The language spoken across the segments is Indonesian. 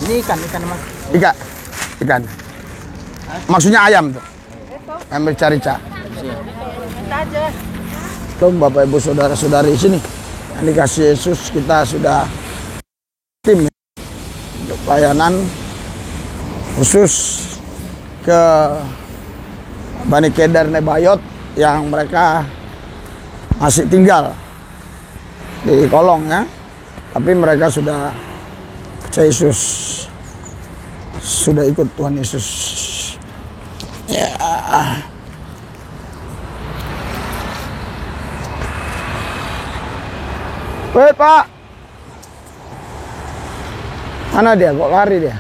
Ini ikan mas. Ikan. Maksudnya ayam tuh. Ayam rica-rica. Tuh Bapak Ibu saudara-saudari sini. Yang dikasih Yesus, kita sudah tim untuk pelayanan khusus ke Bani Kedar Nebayot yang mereka masih tinggal di kolong ya, tapi mereka sudah percaya Yesus, sudah ikut Tuhan Yesus ya. Wait Pak, mana dia, kok lari dia?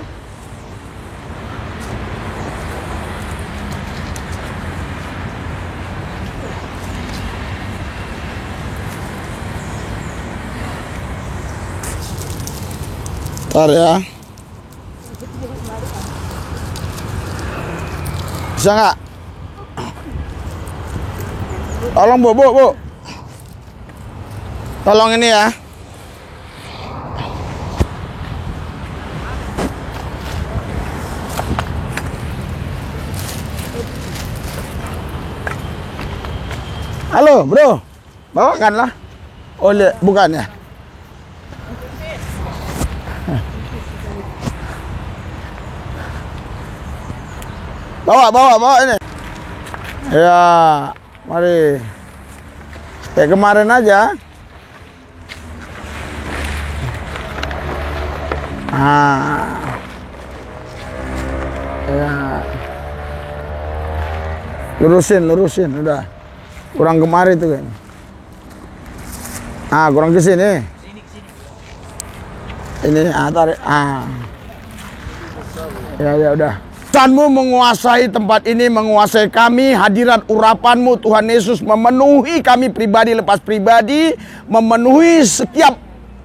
Bentar ya. Bisa nggak? Tolong Bu. Tolong ini ya. Halo bro, bawakan lah. Oh bukan ya. Bawa ini. Ya, mari. Kayak kemarin aja. Ya. Lurusin udah. Kurang kemari tuh kan. Kurang ke sini. Ini tarik. Ya udah. Tuhanmu menguasai tempat ini, menguasai kami, hadirat urapanmu Tuhan Yesus memenuhi kami pribadi lepas pribadi, memenuhi setiap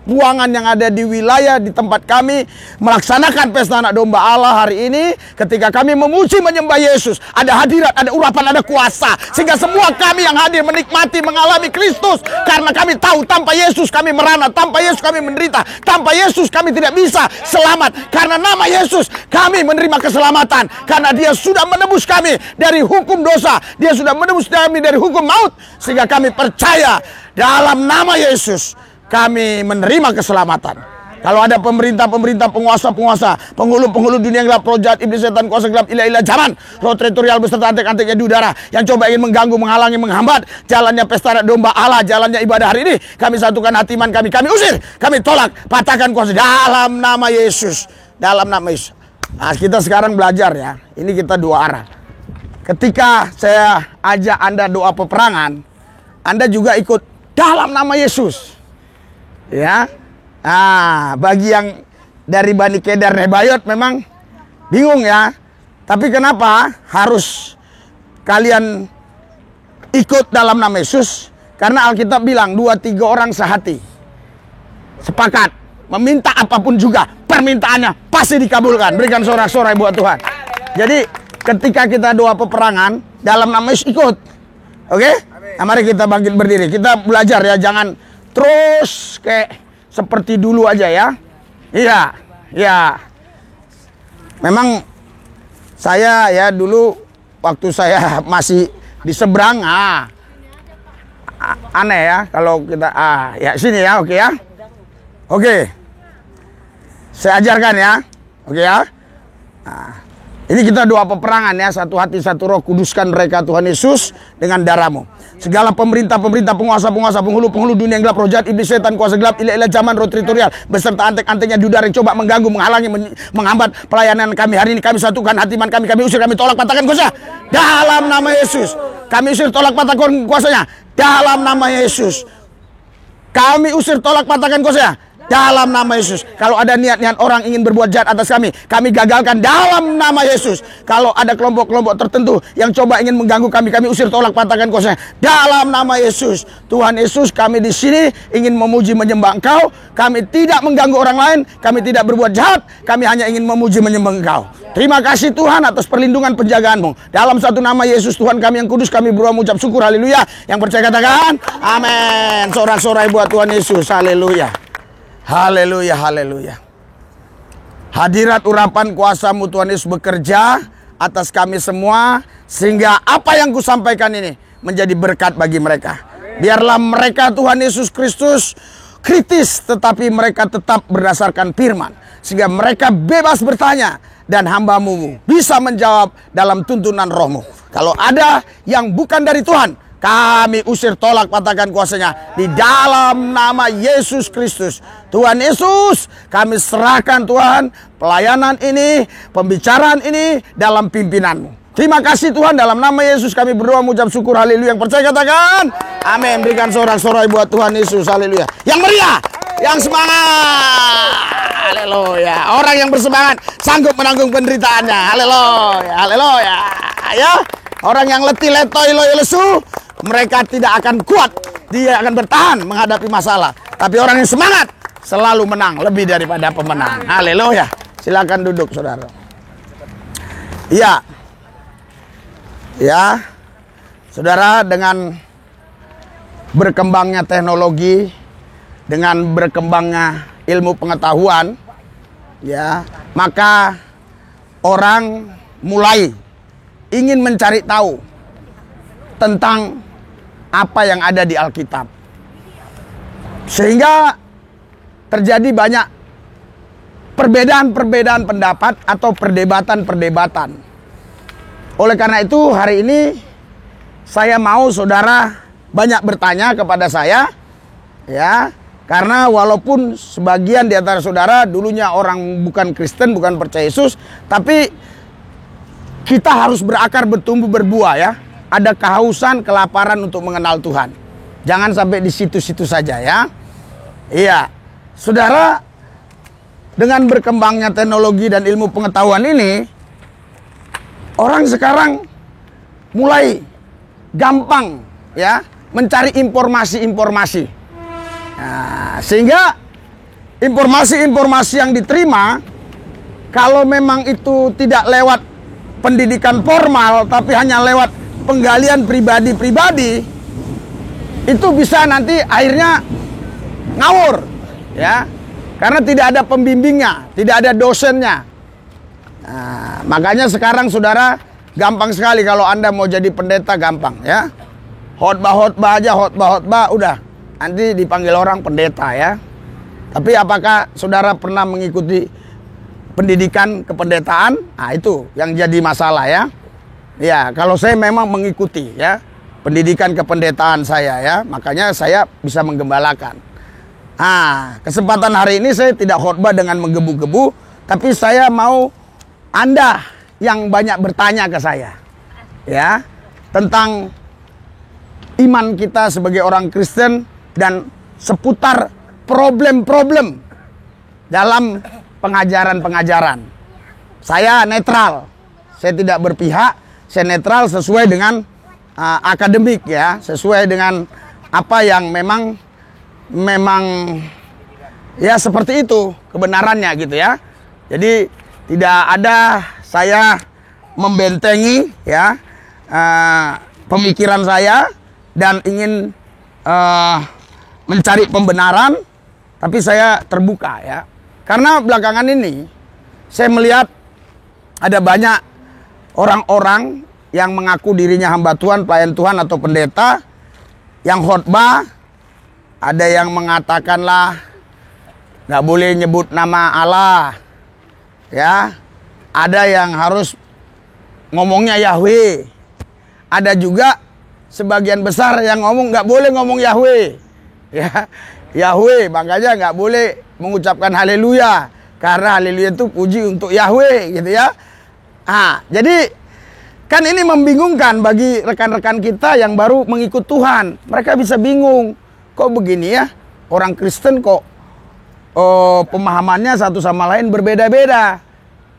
ruangan yang ada di wilayah di tempat kami melaksanakan pesta anak domba Allah hari ini. Ketika kami memuji menyembah Yesus, ada hadirat, ada urapan, ada kuasa, sehingga semua kami yang hadir menikmati, mengalami Kristus. Karena kami tahu tanpa Yesus kami merana, tanpa Yesus kami menderita, tanpa Yesus kami tidak bisa selamat. Karena nama Yesus kami menerima keselamatan, karena Dia sudah menebus kami dari hukum dosa, Dia sudah menebus kami dari hukum maut, sehingga kami percaya dalam nama Yesus kami menerima keselamatan. Kalau ada pemerintah-pemerintah, penguasa-penguasa, penghulu-penghulu dunia gelap, roh jahat, iblis, setan, kuasa gelap, ilah-ilah zaman, roh teritorial beserta antek-anteknya di udara yang coba ingin mengganggu, menghalangi, menghambat jalannya pesta domba Allah, jalannya ibadah hari ini, kami satukan hati iman kami usir, kami tolak, patahkan kuasa dalam nama Yesus, dalam nama Yesus. Nah, kita sekarang belajar ya, ini kita dua arah. Ketika saya ajak Anda doa peperangan, Anda juga ikut dalam nama Yesus. Ya, bagi yang dari Bani Kedar Nebayot memang bingung ya. Tapi kenapa harus kalian ikut dalam nama Yesus? Karena Alkitab bilang 2-3 orang sehati, sepakat, meminta apapun juga, permintaannya pasti dikabulkan. Berikan sorak-sorai buat Tuhan. Jadi ketika kita doa peperangan dalam nama Yesus ikut. Oke? Nah, mari kita bangkit berdiri. Kita belajar ya, jangan terus kayak seperti dulu aja ya. Iya. Memang saya ya dulu waktu saya masih di seberang, aneh ya kalau kita ya sini ya, oke ya. Oke. Saya ajarkan ya. Oke ya. Ini kita doa peperangan ya, satu hati satu roh, kuduskan mereka Tuhan Yesus dengan darah-Mu. Segala pemerintah-pemerintah, penguasa-penguasa, penghulu-penghulu dunia yang gelap, roh jahat, iblis, setan, kuasa gelap, ilah-ilah zaman, roh teritorial beserta antek-anteknya di udara yang coba mengganggu, menghalangi, menghambat pelayanan kami hari ini, kami satukan hati iman kami usir, kami tolak, patahkan kuasa dalam nama Yesus. Kami usir, tolak, patahkan kuasanya dalam nama Yesus. Kami usir, tolak, patahkan kuasanya dalam nama Yesus. Kalau ada niat-niat orang ingin berbuat jahat atas kami gagalkan dalam nama Yesus. Kalau ada kelompok-kelompok tertentu yang coba ingin mengganggu kami usir, tolak, patahkan kuasanya dalam nama Yesus. Tuhan Yesus, kami di sini ingin memuji menyembah Engkau. Kami tidak mengganggu orang lain, kami tidak berbuat jahat, kami hanya ingin memuji menyembah Engkau. Terima kasih Tuhan atas perlindungan penjagaan-Mu. Dalam satu nama Yesus Tuhan kami yang kudus, kami berdoa mengucap syukur, haleluya. Yang percaya katakan amin. Sorak-sorai buat Tuhan Yesus, haleluya. Haleluya, haleluya. Hadirat urapan kuasa-Mu Tuhan Yesus bekerja atas kami semua, sehingga apa yang kusampaikan ini menjadi berkat bagi mereka. Biarlah mereka Tuhan Yesus Kristus kritis, tetapi mereka tetap berdasarkan firman, sehingga mereka bebas bertanya dan hamba-Mu bisa menjawab dalam tuntunan Roh-Mu. Kalau ada yang bukan dari Tuhan, kami usir, tolak, patahkan kuasanya di dalam nama Yesus Kristus. Tuhan Yesus, kami serahkan Tuhan pelayanan ini, pembicaraan ini dalam pimpinan-Mu. Terima kasih Tuhan, dalam nama Yesus kami berdoa, mengucap syukur, haleluya. Yang percaya katakan amin. Berikan sorak-sorai buat Tuhan Yesus, haleluya. Yang meriah, yang semangat, haleluya. Orang yang bersemangat sanggup menanggung penderitaannya, haleluya, haleluya. Ya, orang yang letih, letoy, loyo, lesu, mereka tidak akan kuat. Dia akan bertahan menghadapi masalah. Tapi orang yang semangat selalu menang, lebih daripada pemenang. Haleluya. Silakan duduk, saudara. Iya. Ya. Saudara, dengan berkembangnya teknologi, dengan berkembangnya ilmu pengetahuan, ya, maka orang mulai ingin mencari tahu tentang apa yang ada di Alkitab. Sehingga terjadi banyak perbedaan-perbedaan pendapat atau perdebatan-perdebatan. Oleh karena itu hari ini saya mau saudara banyak bertanya kepada saya, ya, karena walaupun sebagian di antara saudara dulunya orang bukan Kristen, bukan percaya Yesus, tapi kita harus berakar, bertumbuh, berbuah, ya. Ada kehausan, kelaparan untuk mengenal Tuhan. Jangan sampai di situ-situ saja, ya. Iya. Saudara, dengan berkembangnya teknologi dan ilmu pengetahuan ini, orang sekarang mulai gampang, ya, mencari informasi-informasi. Nah, sehingga informasi-informasi yang diterima, kalau memang itu tidak lewat pendidikan formal, tapi hanya lewat penggalian pribadi-pribadi, itu bisa nanti akhirnya ngawur, ya, karena tidak ada pembimbingnya, tidak ada dosennya. Nah, makanya sekarang saudara gampang sekali kalau Anda mau jadi pendeta, gampang, ya, khotbah aja, khotbah udah nanti dipanggil orang pendeta, ya. Tapi apakah saudara pernah mengikuti pendidikan kependetaan? Nah, itu yang jadi masalah, ya. Ya, kalau saya memang mengikuti, ya, pendidikan kependetaan saya, ya, makanya saya bisa menggembalakan. Nah, kesempatan hari ini saya tidak khotbah dengan menggebu-gebu, tapi saya mau Anda yang banyak bertanya ke saya, ya, tentang iman kita sebagai orang Kristen dan seputar problem-problem dalam pengajaran-pengajaran. Saya netral, saya tidak berpihak. Saya netral sesuai dengan akademik, ya, sesuai dengan apa yang memang ya seperti itu kebenarannya, gitu, ya. Jadi tidak ada saya membentengi, ya, pemikiran saya dan ingin mencari pembenaran, tapi saya terbuka, ya. Karena belakangan ini saya melihat ada banyak orang-orang yang mengaku dirinya hamba Tuhan, pelayan Tuhan atau pendeta yang khotbah, ada yang mengatakanlah nggak boleh nyebut nama Allah, ya. Ada yang harus ngomongnya Yahweh. Ada juga sebagian besar yang ngomong nggak boleh ngomong Yahweh, ya. Yahweh, makanya nggak boleh mengucapkan haleluya, karena haleluya itu puji untuk Yahweh, gitu, ya. Ah, jadi kan ini membingungkan bagi rekan-rekan kita yang baru mengikut Tuhan. Mereka bisa bingung, kok begini, ya, orang Kristen kok pemahamannya satu sama lain berbeda-beda,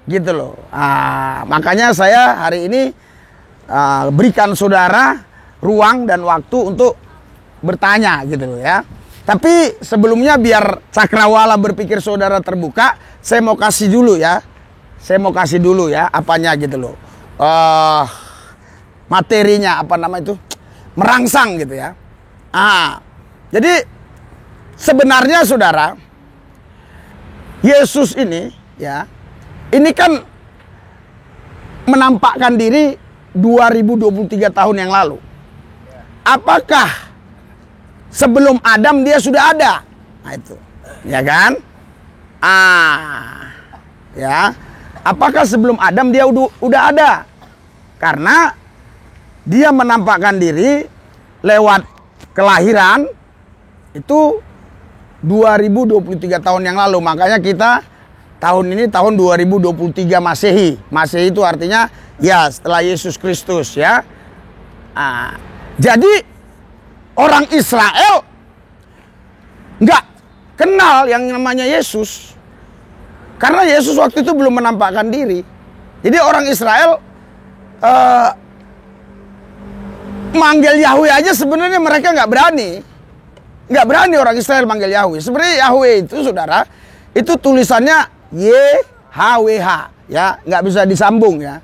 gitu loh. Ah, makanya saya hari ini berikan saudara ruang dan waktu untuk bertanya, gitu loh, ya. Tapi sebelumnya biar cakrawala berpikir saudara terbuka, saya mau kasih dulu, ya. Saya mau kasih dulu, ya, apanya, gitu loh. Materinya, apa nama itu? Merangsang, gitu, ya. Jadi sebenarnya saudara, Yesus ini, ya, ini kan menampakkan diri 2023 tahun yang lalu. Apakah sebelum Adam dia sudah ada? Nah itu, ya kan? Ya. Apakah sebelum Adam dia udah ada? Karena dia menampakkan diri lewat kelahiran itu 2023 tahun yang lalu. Makanya kita tahun ini tahun 2023 Masehi. Masehi itu artinya ya setelah Yesus Kristus ya. Jadi orang Israel nggak kenal yang namanya Yesus. Karena Yesus waktu itu belum menampakkan diri. Jadi orang Israel manggil Yahweh aja sebenarnya mereka nggak berani. Nggak berani orang Israel manggil Yahweh. Sebenarnya Yahweh itu saudara, itu tulisannya YHWH ya, nggak bisa disambung ya.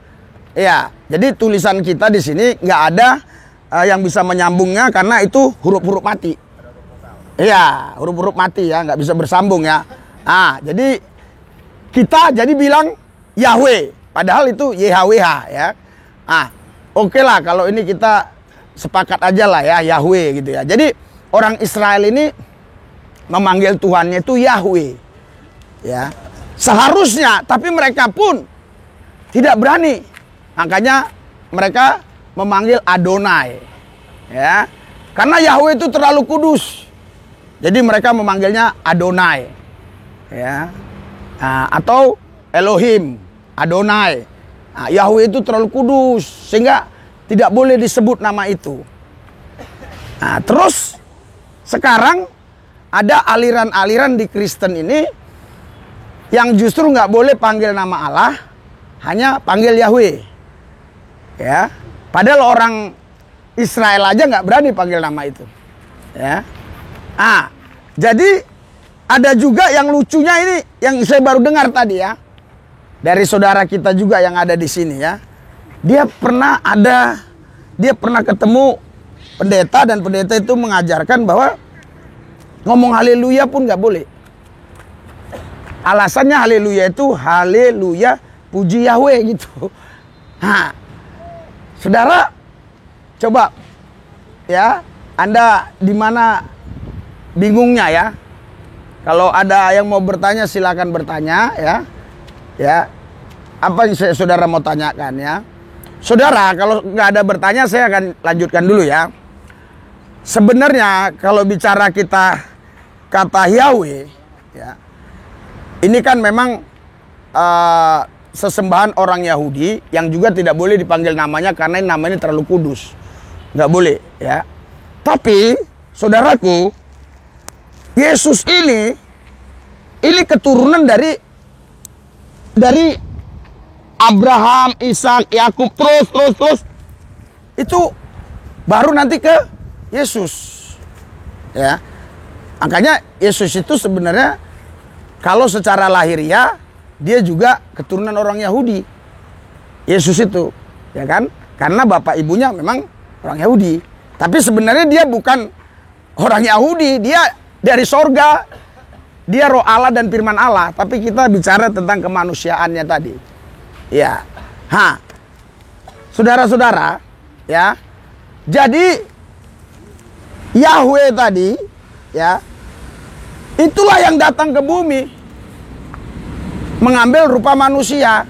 Ya, jadi tulisan kita di sini nggak ada yang bisa menyambungnya karena itu huruf-huruf mati. Iya, huruf-huruf mati ya, nggak bisa bersambung ya. Jadi kita jadi bilang Yahweh, padahal itu YHWH ya. Oke lah kalau ini kita sepakat aja lah ya Yahweh gitu ya. Jadi orang Israel ini memanggil Tuhannya itu Yahweh ya. Seharusnya, tapi mereka pun tidak berani. Makanya mereka memanggil Adonai ya. Karena Yahweh itu terlalu kudus. Jadi mereka memanggilnya Adonai ya. Atau Elohim, Adonai. Yahweh itu terlalu kudus sehingga tidak boleh disebut nama itu. Terus sekarang ada aliran-aliran di Kristen ini yang justru nggak boleh panggil nama Allah, hanya panggil Yahweh. Ya, padahal orang Israel aja nggak berani panggil nama itu. Ya, jadi ada juga yang lucunya ini, yang saya baru dengar tadi ya, dari saudara kita juga yang ada di sini ya. Dia pernah ketemu pendeta dan pendeta itu mengajarkan bahwa ngomong haleluya pun nggak boleh. Alasannya haleluya itu haleluya puji Yahweh gitu. Saudara, coba ya, Anda di mana bingungnya ya? Kalau ada yang mau bertanya silakan bertanya ya. Ya, apa yang saudara mau tanyakan ya? Saudara, kalau nggak ada bertanya saya akan lanjutkan dulu ya. Sebenarnya kalau bicara kita kata Yahweh ya, ini kan memang sesembahan orang Yahudi yang juga tidak boleh dipanggil namanya karena namanya terlalu kudus. Nggak boleh ya. Tapi saudaraku, Yesus ini keturunan dari Abraham, Ishak, Yakub, terus itu baru nanti ke Yesus ya. Makanya Yesus itu sebenarnya kalau secara lahiriah dia juga keturunan orang Yahudi. Yesus itu ya kan, karena bapak ibunya memang orang Yahudi. Tapi sebenarnya dia bukan orang Yahudi, dia dari sorga, dia roh Allah dan firman Allah. Tapi kita bicara tentang kemanusiaannya tadi. Ya, saudara-saudara, ya. Jadi Yahweh tadi, ya, itulah yang datang ke bumi, mengambil rupa manusia.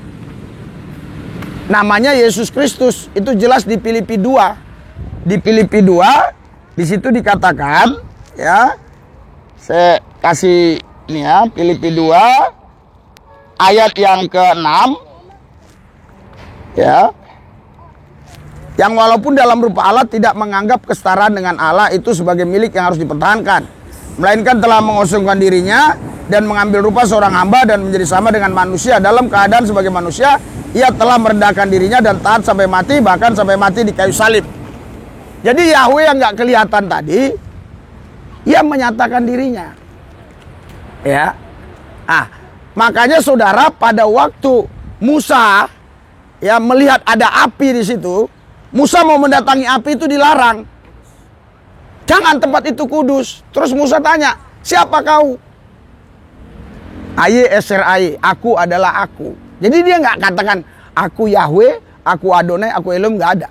Namanya Yesus Kristus. Itu jelas di Filipi 2. Di Filipi 2, di situ dikatakan, ya. Saya kasih ini ya, Filipi 2 ayat yang ke-6 ya. Yang walaupun dalam rupa Allah tidak menganggap kesetaraan dengan Allah itu sebagai milik yang harus dipertahankan, melainkan telah mengosongkan dirinya dan mengambil rupa seorang hamba dan menjadi sama dengan manusia. Dalam keadaan sebagai manusia, ia telah merendahkan dirinya dan taat sampai mati, bahkan sampai mati di kayu salib. Jadi Yahweh yang nggak kelihatan tadi, ia menyatakan dirinya. Ya. Makanya saudara, pada waktu Musa ya melihat ada api di situ, Musa mau mendatangi api itu dilarang. Jangan, tempat itu kudus. Terus Musa tanya, siapa kau? Aye Esrai, aku adalah aku. Jadi dia nggak katakan aku Yahweh, aku Adonai, aku Elohim, nggak ada.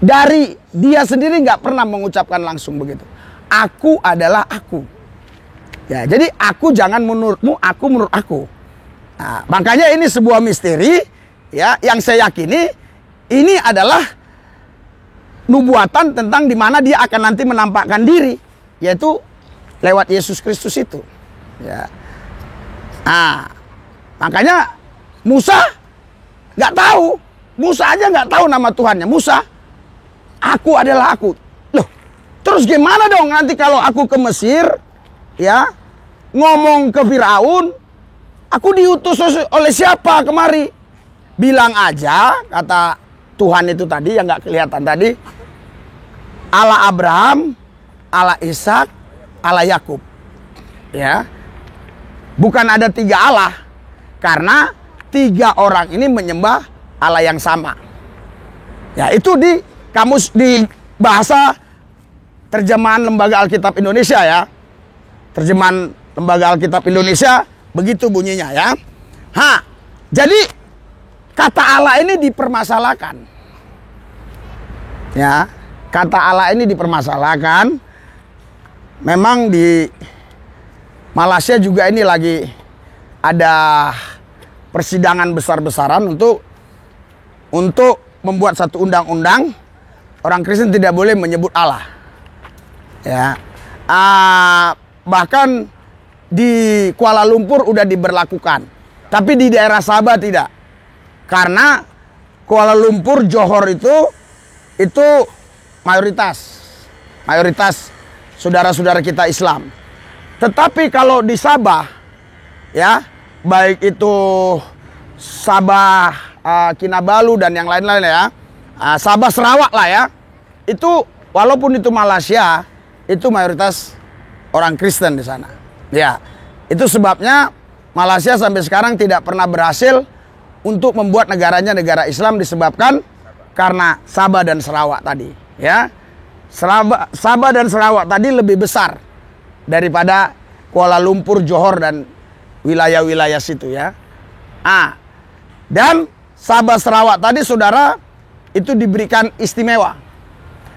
Dari dia sendiri nggak pernah mengucapkan langsung begitu. Aku adalah aku. Ya, jadi aku jangan menurutmu, aku menurut aku. Nah, makanya ini sebuah misteri, ya, yang saya yakini ini adalah nubuatan tentang di mana dia akan nanti menampakkan diri, yaitu lewat Yesus Kristus itu. Ya. Nah, makanya Musa nggak tahu, Musa aja nggak tahu nama Tuhannya. Musa, aku adalah aku. Loh, terus gimana dong nanti kalau aku ke Mesir, ya, ngomong ke Firaun, aku diutus oleh siapa kemari? Bilang aja, kata Tuhan itu tadi yang nggak kelihatan tadi, Allah Abraham, Allah Ishak, Allah Yakub. Ya, bukan ada 3 Allah, karena 3 orang ini menyembah Allah yang sama. Ya, itu di kamus, di bahasa terjemahan Lembaga Alkitab Indonesia, ya. Terjemahan Lembaga Alkitab Indonesia begitu bunyinya, ya. Jadi kata Allah ini dipermasalahkan. Ya, kata Allah ini dipermasalahkan. Memang di Malaysia juga ini lagi ada persidangan besar-besaran untuk membuat satu undang-undang orang Kristen tidak boleh menyebut Allah. Ya. Bahkan di Kuala Lumpur udah diberlakukan, tapi di daerah Sabah tidak, karena Kuala Lumpur, Johor itu mayoritas saudara-saudara kita Islam. Tetapi kalau di Sabah, ya, baik itu Sabah, Kinabalu dan yang lain-lain, ya, Sabah Sarawak lah, ya, itu walaupun itu Malaysia, itu mayoritas orang Kristen di sana. Ya, itu sebabnya Malaysia sampai sekarang tidak pernah berhasil untuk membuat negaranya negara Islam, disebabkan karena Sabah dan Sarawak tadi. Ya, Sabah dan Sarawak tadi lebih besar daripada Kuala Lumpur, Johor dan wilayah-wilayah situ, ya. Dan Sabah Sarawak tadi, saudara, itu diberikan istimewa.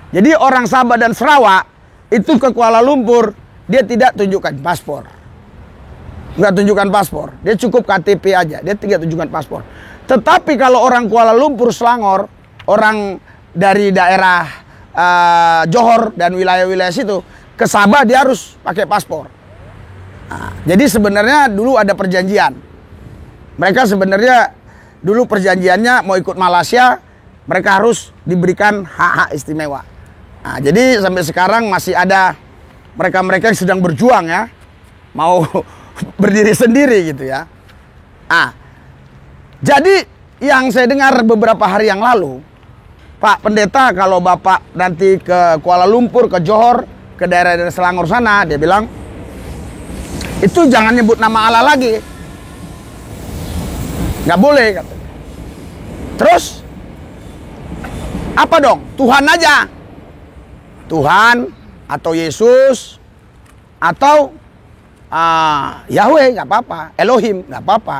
Jadi orang Sabah dan Sarawak itu ke Kuala Lumpur, dia tidak tunjukkan paspor. Nggak tunjukkan paspor. Dia cukup KTP aja. Dia tidak tunjukkan paspor. Tetapi kalau orang Kuala Lumpur, Selangor, orang dari daerah Johor dan wilayah-wilayah situ, ke Sabah dia harus pakai paspor. Jadi sebenarnya dulu ada perjanjian. Mereka sebenarnya dulu perjanjiannya mau ikut Malaysia, mereka harus diberikan hak-hak istimewa. Jadi sampai sekarang masih ada mereka-mereka yang sedang berjuang, ya, mau berdiri sendiri gitu, ya. Jadi yang saya dengar beberapa hari yang lalu, Pak Pendeta, kalau Bapak nanti ke Kuala Lumpur, ke Johor, ke daerah-daerah Selangor sana, dia bilang, itu jangan nyebut nama Allah lagi. Nggak boleh, katanya. Terus apa dong? Tuhan aja. Tuhan atau Yesus atau Yahweh, nggak apa-apa. Elohim, nggak apa-apa.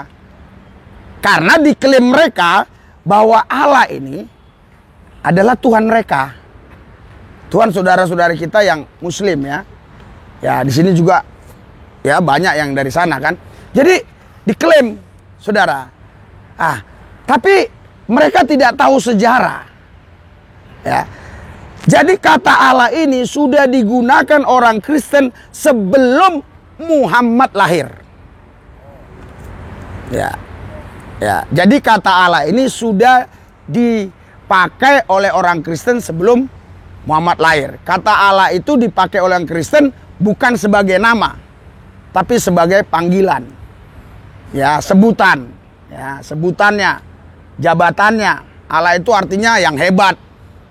Karena diklaim mereka bahwa Allah ini adalah Tuhan mereka. Tuhan saudara-saudari kita yang Muslim, ya. Ya, di sini juga, ya, banyak yang dari sana kan. Jadi diklaim, saudara. Tapi mereka tidak tahu sejarah. Ya. Jadi kata Allah ini sudah digunakan orang Kristen sebelum Muhammad lahir. Ya. Ya, jadi kata Allah ini sudah dipakai oleh orang Kristen sebelum Muhammad lahir. Kata Allah itu dipakai oleh orang Kristen bukan sebagai nama, tapi sebagai panggilan. Ya, sebutan. Ya, sebutannya, jabatannya. Allah itu artinya yang hebat,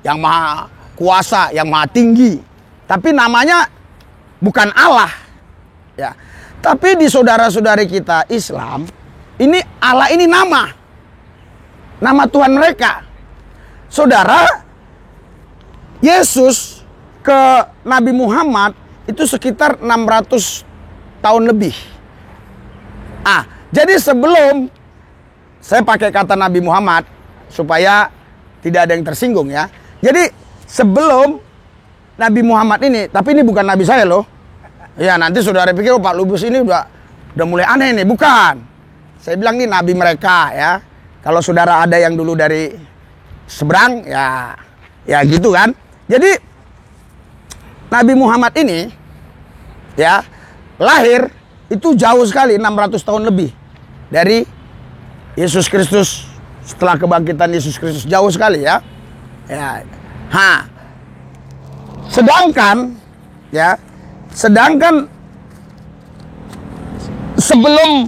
yang maha kuasa, yang maha tinggi. Tapi namanya bukan Allah. Ya. Tapi di saudara-saudari kita Islam, ini Allah ini nama. Nama Tuhan mereka. Saudara, Yesus ke Nabi Muhammad itu sekitar 600 tahun lebih. Jadi sebelum saya pakai kata Nabi Muhammad supaya tidak ada yang tersinggung ya. Jadi sebelum Nabi Muhammad ini, tapi ini bukan Nabi saya loh. Ya nanti saudara pikir Pak Lubus ini udah mulai aneh nih, bukan. Saya bilang ini Nabi mereka ya. Kalau saudara ada yang dulu dari seberang ya gitu kan. Jadi Nabi Muhammad ini ya lahir itu jauh sekali, 600 tahun lebih dari Yesus Kristus. Setelah kebangkitan Yesus Kristus jauh sekali ya. Sedangkan sebelum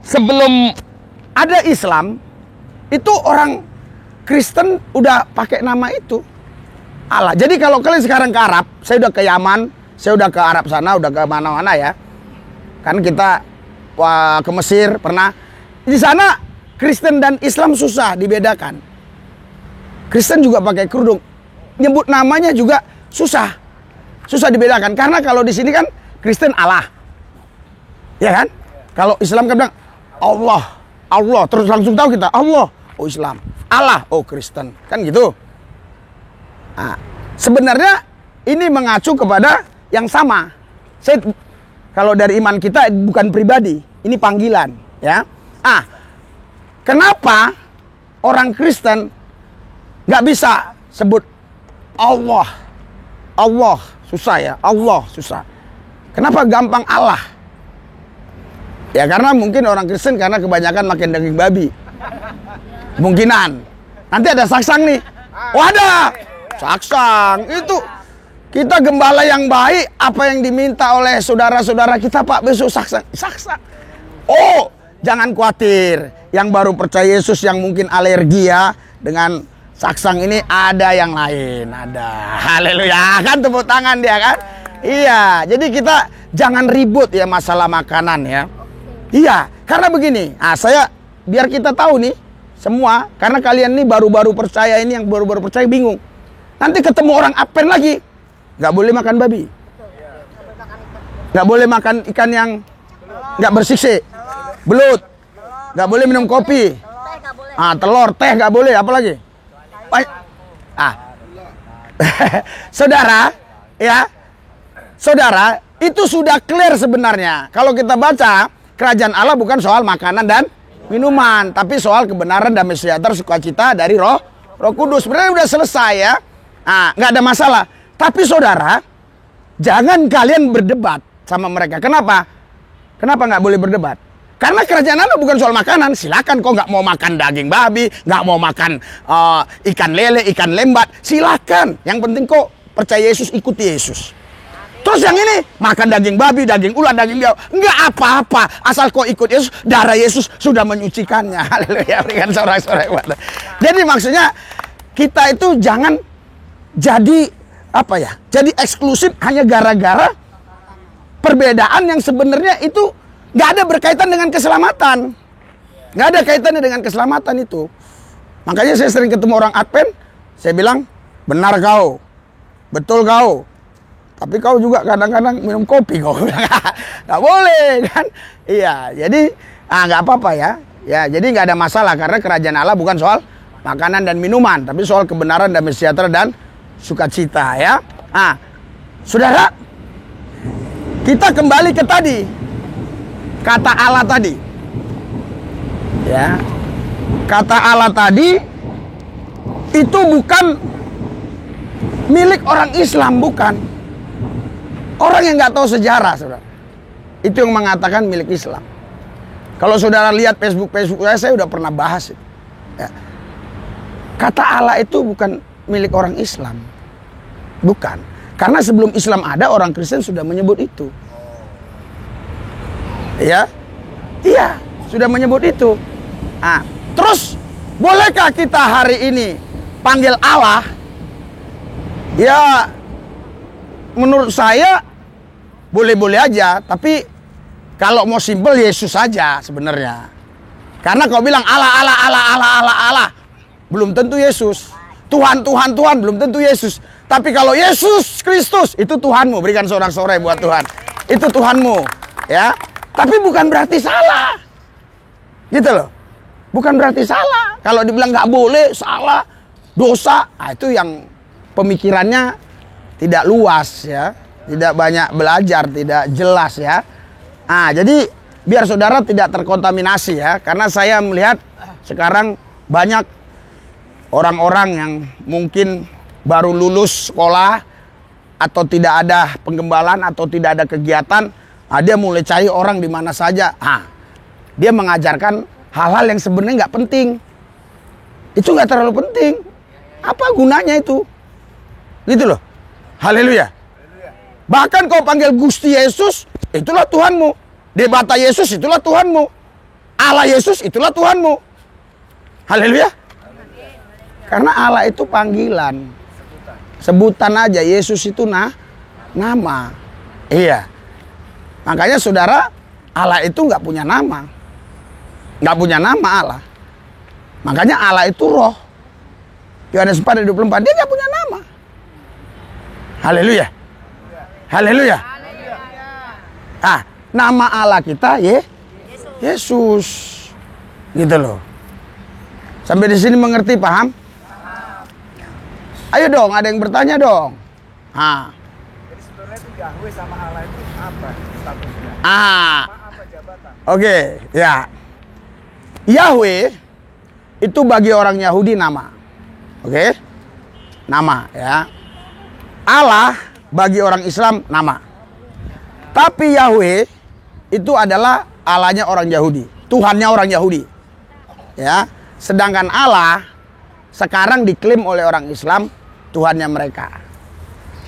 sebelum ada Islam itu orang Kristen udah pakai nama itu Allah. Jadi kalau kalian sekarang ke Arab, saya udah ke Yaman, saya udah ke Arab sana, udah ke mana-mana ya. Kan kita ke Mesir pernah. Di sana Kristen dan Islam susah dibedakan. Kristen juga pakai kerudung. Nyebut namanya juga susah dibedakan. Karena kalau di sini kan Kristen Allah. Ya kan? Kalau Islam kan bilang Allah, terus langsung tahu kita Allah, oh Islam. Allah, oh Kristen. Kan gitu. Nah, sebenarnya ini mengacu kepada yang sama. Kalau dari iman kita bukan pribadi, ini panggilan, ya. Kenapa orang Kristen nggak bisa sebut Allah susah ya, Allah susah. Kenapa gampang Allah? Ya karena mungkin orang Kristen karena kebanyakan makan daging babi. Kemungkinan. Nanti ada saksang nih. Oh ada saksang itu. Kita gembala yang baik, apa yang diminta oleh saudara-saudara kita Pak besok saksang. Oh jangan khawatir. Yang baru percaya Yesus yang mungkin alergi ya dengan saksang ini, ada yang lain, ada. Haleluya, kan tepuk tangan dia kan? Iya, jadi kita jangan ribut ya masalah makanan ya. Iya, karena begini. Saya biar kita tahu nih semua, karena kalian nih baru-baru percaya ini, yang baru-baru percaya bingung. Nanti ketemu orang Advent lagi, nggak boleh makan babi, nggak boleh makan ikan yang nggak bersisik, belut, nggak boleh minum kopi, telur, teh nggak boleh, apa lagi? Saudara, ya, saudara, itu sudah clear sebenarnya. Kalau kita baca, kerajaan Allah bukan soal makanan dan minuman, tapi soal kebenaran, damai sejahtera, sukacita dari Roh Kudus. Sebenarnya udah selesai ya. Nggak ada masalah. Tapi saudara, jangan kalian berdebat sama mereka. Kenapa? Kenapa nggak boleh berdebat? Karena kerajaan Allah bukan soal makanan. Silakan kok nggak mau makan daging babi, nggak mau makan ikan lele, ikan lembat, silakan. Yang penting kok percaya Yesus, ikuti Yesus. Terus yang ini makan daging babi, daging ular, daging biawak, nggak apa-apa. Asal kau ikut Yesus, darah Yesus sudah menyucikannya. Haleluya, berikan sorak-sorai. Jadi maksudnya kita itu jangan jadi jadi eksklusif hanya gara-gara perbedaan yang sebenarnya itu nggak ada berkaitan dengan keselamatan. Nggak ada kaitannya dengan keselamatan itu. Makanya saya sering ketemu orang Advent, saya bilang, benar kau, betul kau. Tapi kau juga kadang-kadang minum kopi kau. Nggak boleh kan? Iya, jadi nggak apa-apa ya. Ya, jadi nggak ada masalah karena kerajaan Allah bukan soal makanan dan minuman, tapi soal kebenaran, damai sejahtera dan sukacita ya. Saudara, kita kembali ke tadi. Kata Allah tadi. Ya. Kata Allah tadi itu bukan milik orang Islam, bukan. Orang yang nggak tahu sejarah, saudara. Itu yang mengatakan milik Islam. Kalau saudara lihat Facebook saya udah pernah bahas itu. Ya. Kata Allah itu bukan milik orang Islam. Bukan. Karena sebelum Islam ada, orang Kristen sudah menyebut itu. Ya. Iya, sudah menyebut itu. Terus bolehkah kita hari ini panggil Allah? Ya, menurut saya boleh-boleh aja, tapi kalau mau simpel Yesus saja sebenarnya. Karena kau bilang Allah, belum tentu Yesus. Tuhan belum tentu Yesus. Tapi kalau Yesus Kristus itu Tuhanmu, berikan sorak-sorai buat Tuhan. Itu Tuhanmu, ya. Tapi bukan berarti salah. Gitu loh. Bukan berarti salah. Kalau dibilang nggak boleh, salah, dosa, itu yang pemikirannya tidak luas ya, tidak banyak belajar, tidak jelas ya. Jadi biar saudara tidak terkontaminasi ya, karena saya melihat sekarang banyak orang-orang yang mungkin baru lulus sekolah atau tidak ada penggembalaan atau tidak ada kegiatan, dia mulai cari orang di mana saja. Dia mengajarkan hal-hal yang sebenarnya nggak penting. Itu nggak terlalu penting. Apa gunanya itu? Gitu loh. Haleluya. Bahkan kau panggil Gusti Yesus, itulah Tuhanmu. Debata Yesus, itulah Tuhanmu. Allah Yesus, itulah Tuhanmu. Haleluya. Karena Allah itu panggilan. Sebutan aja. Yesus itu nama. Iya. Makanya saudara, Allah itu nggak punya nama. Nggak punya nama Allah. Makanya Allah itu roh. Yohanes 4:24, dia nggak punya nama. Haleluya. Haleluya. Nama Allah kita Yesus. Gitu loh. Sampai di sini mengerti, paham? Ayo dong, ada yang bertanya dong. Jadi sebenarnya itu Yahweh sama Allah itu apa statusnya? Apa jabatan? Oke, ya. Yahweh itu bagi orang Yahudi nama. Oke? Nama ya. Allah bagi orang Islam nama. Tapi Yahweh itu adalah Allahnya orang Yahudi, Tuhannya orang Yahudi. Ya. Sedangkan Allah sekarang diklaim oleh orang Islam Tuhannya mereka.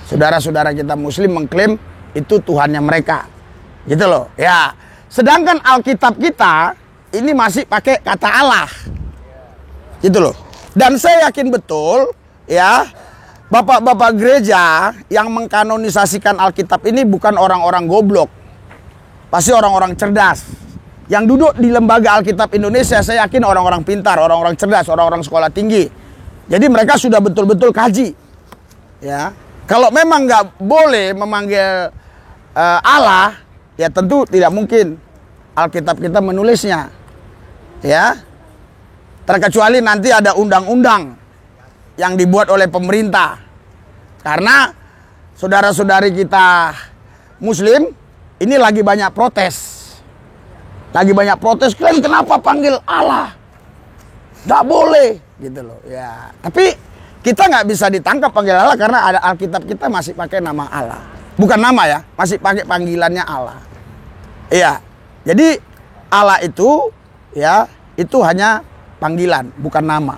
Saudara-saudara kita Muslim mengklaim itu Tuhannya mereka. Gitu loh. Ya. Sedangkan Alkitab kita ini masih pakai kata Allah. Gitu loh. Dan saya yakin betul ya, bapak-bapak gereja yang mengkanonisasikan Alkitab ini bukan orang-orang goblok. Pasti orang-orang cerdas. Yang duduk di lembaga Alkitab Indonesia, saya yakin orang-orang pintar, orang-orang cerdas, orang-orang sekolah tinggi. Jadi mereka sudah betul-betul kaji. Ya. Kalau memang nggak boleh memanggil Allah, ya tentu tidak mungkin Alkitab kita menulisnya. Ya. Terkecuali nanti ada undang-undang yang dibuat oleh pemerintah. Karena saudara-saudari kita Muslim ini lagi banyak protes. Lagi banyak protes, kalian kenapa panggil Allah? Nggak boleh, gitu loh. Ya, tapi kita nggak bisa ditangkap panggil Allah karena ada Alkitab kita masih pakai nama Allah. Bukan nama ya, masih pakai panggilannya Allah. Iya. Jadi Allah itu ya, itu hanya panggilan, bukan nama.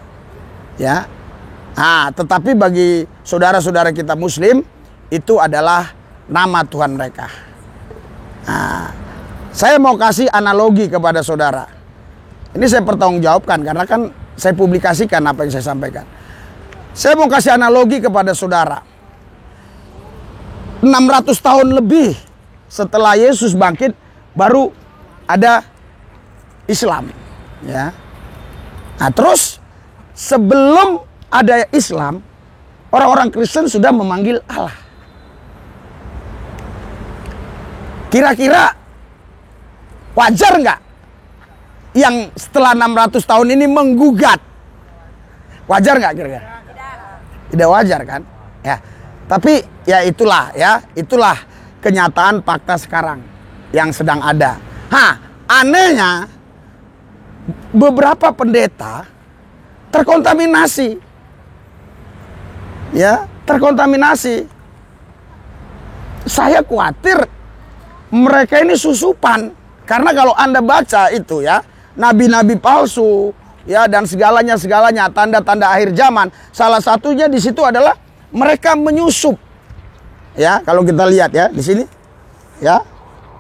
Ya. Tetapi bagi saudara-saudara kita Muslim itu adalah nama Tuhan mereka. Saya mau kasih analogi kepada saudara. Ini saya pertanggungjawabkan karena kan saya publikasikan apa yang saya sampaikan. Saya mau kasih analogi kepada saudara. 600 tahun lebih setelah Yesus bangkit baru ada Islam, ya. Terus sebelum ada Islam, orang-orang Kristen sudah memanggil Allah. Kira-kira wajar nggak yang setelah 600 tahun ini menggugat? Wajar nggak kira-kira? Tidak wajar kan? Ya. Tapi ya itulah kenyataan fakta sekarang yang sedang ada. Anehnya beberapa pendeta terkontaminasi. Ya, terkontaminasi. Saya khawatir mereka ini susupan. Karena kalau Anda baca itu ya, nabi-nabi palsu ya dan segalanya tanda-tanda akhir zaman, salah satunya di situ adalah mereka menyusup. Ya, kalau kita lihat ya di sini. Ya.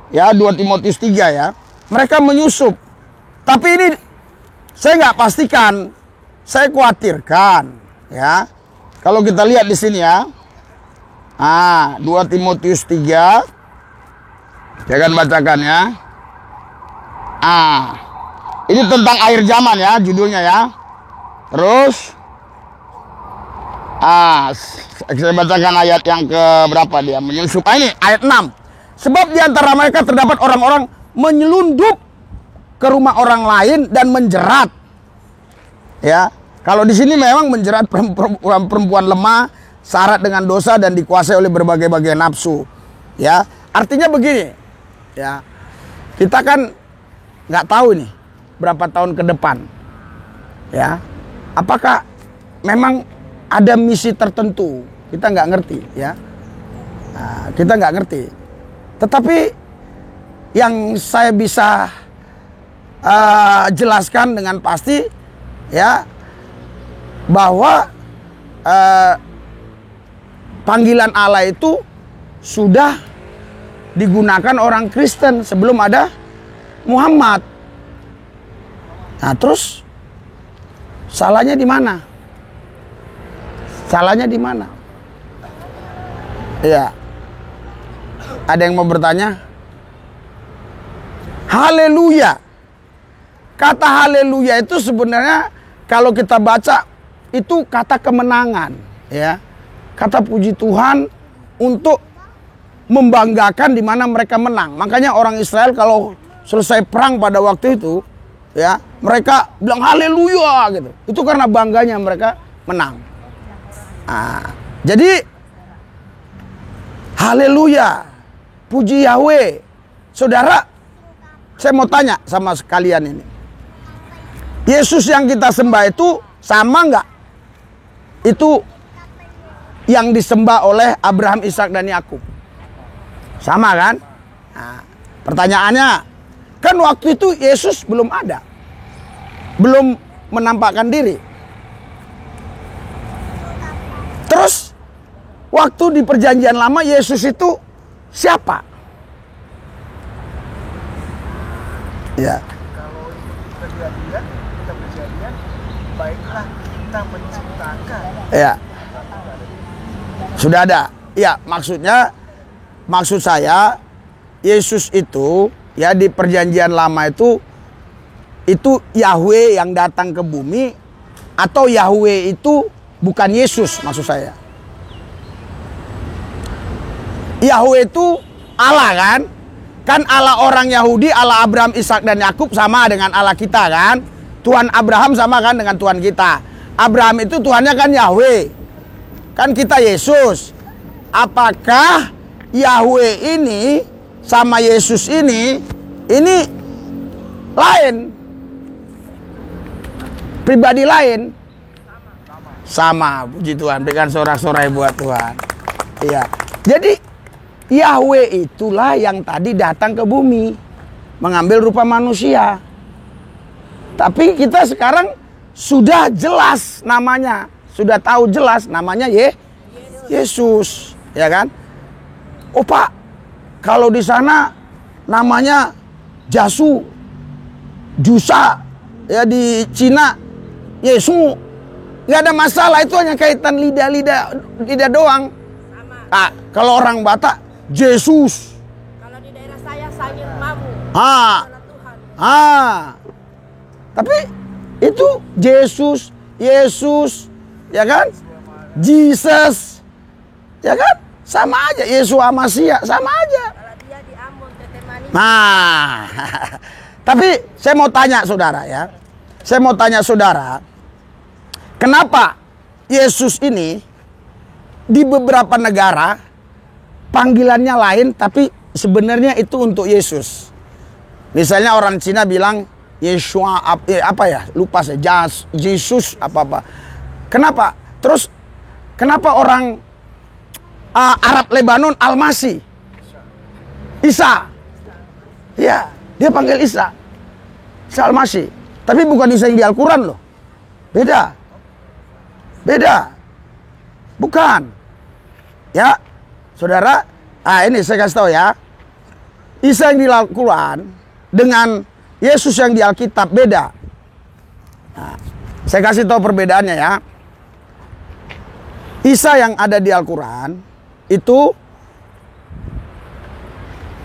Ya, 2 Timotius 3 ya. Mereka menyusup. Tapi ini saya nggak pastikan. Saya khawatirkan ya. Kalau kita lihat di sini ya. 2 Timotius 3. Saya akan bacakan ya. Ini tentang akhir zaman ya judulnya ya. Terus saya bacakan ayat yang ke berapa dia menyusup. Ini ayat 6. Sebab di antara mereka terdapat orang-orang menyelundup ke rumah orang lain dan menjerat. Ya, kalau di sini memang menjerat perempuan lemah, syarat dengan dosa dan dikuasai oleh berbagai-bagai nafsu. Ya, artinya begini. Ya, kita kan nggak tahu nih berapa tahun ke depan. Ya, apakah memang ada misi tertentu? Kita nggak ngerti. Ya, nah, kita nggak ngerti. Tetapi yang saya bisa jelaskan dengan pasti, ya, bahwa panggilan Allah itu sudah digunakan orang Kristen sebelum ada Muhammad. Nah, terus salahnya di mana? Salahnya di mana? Ya, ada yang mau bertanya? Haleluya. Kata haleluya itu sebenarnya kalau kita baca itu kata kemenangan, ya. Kata puji Tuhan untuk membanggakan di mana mereka menang. Makanya orang Israel kalau selesai perang pada waktu itu, ya, mereka bilang haleluya gitu. Itu karena bangganya mereka menang. Nah, jadi haleluya, puji Yahweh. Saudara, saya mau tanya sama sekalian ini. Yesus yang kita sembah itu sama nggak? Itu yang disembah oleh Abraham, Ishak dan Yakub. Sama kan? Nah, pertanyaannya, kan waktu itu Yesus belum ada. Belum menampakkan diri. Terus waktu di perjanjian lama Yesus itu siapa? Ya. Kalau itu perjanjian, baiklah kita menciptakan. Ya. Sudah ada. Ya, maksud saya Yesus itu ya di perjanjian lama itu Yahweh yang datang ke bumi, atau Yahweh itu bukan Yesus maksud saya. Yahweh itu Allah kan? Kan Allah orang Yahudi, Allah Abraham, Ishak dan Yakub sama dengan Allah kita kan? Tuhan Abraham sama kan dengan Tuhan kita. Abraham itu Tuhannya kan Yahweh. Kan kita Yesus. Apakah Yahweh ini sama Yesus ini lain? Pribadi lain? Sama. Puji Tuhan, berikan sorak-sorai buat Tuhan. Iya. Jadi Yahweh itulah yang tadi datang ke bumi, mengambil rupa manusia. Tapi kita sekarang sudah jelas namanya, sudah tahu jelas namanya Yesus, ya kan? Oh Pak, kalau di sana namanya Jasu, Jusa, ya di Cina Yesu, nggak ada masalah, itu hanya kaitan lidah doang. Ah, kalau orang Batak Yesus. Kalau di daerah saya Sangir Mamu. Tapi itu Yesus, ya kan? Jesus, ya kan? Sama aja. Yesus Amasia, sama aja. Kalau dia di Ambon, Tete Manis. Nah, tapi saya mau tanya saudara ya. Saya mau tanya saudara, kenapa Yesus ini di beberapa negara panggilannya lain, tapi sebenarnya itu untuk Yesus. Misalnya orang Cina bilang Yeshua apa ya? Lupa saya. Yesus apa. Kenapa? Terus kenapa orang Arab Lebanon Al-Masih? Isa. Ya, dia panggil Isa. Isa Al-Masih. Tapi bukan Isa yang di Al-Quran loh. Beda. Bukan. Ya, saudara. Ini saya kasih tahu ya. Isa yang di Al-Quran dengan Yesus yang di Alkitab beda. Nah, saya kasih tahu perbedaannya ya. Isa yang ada di Al-Quran itu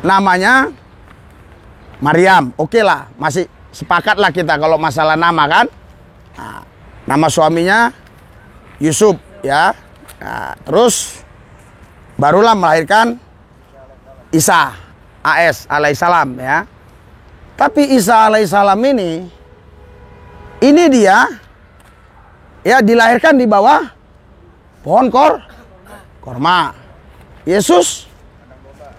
namanya Maryam. Oke lah, masih sepakat lah kita kalau masalah nama kan. Nah, nama suaminya Yusuf ya. Nah, terus barulah melahirkan Isa AS alaihissalam ya. Tapi Isa alaihissalam ini dia ya dilahirkan di bawah pohon korma. Yesus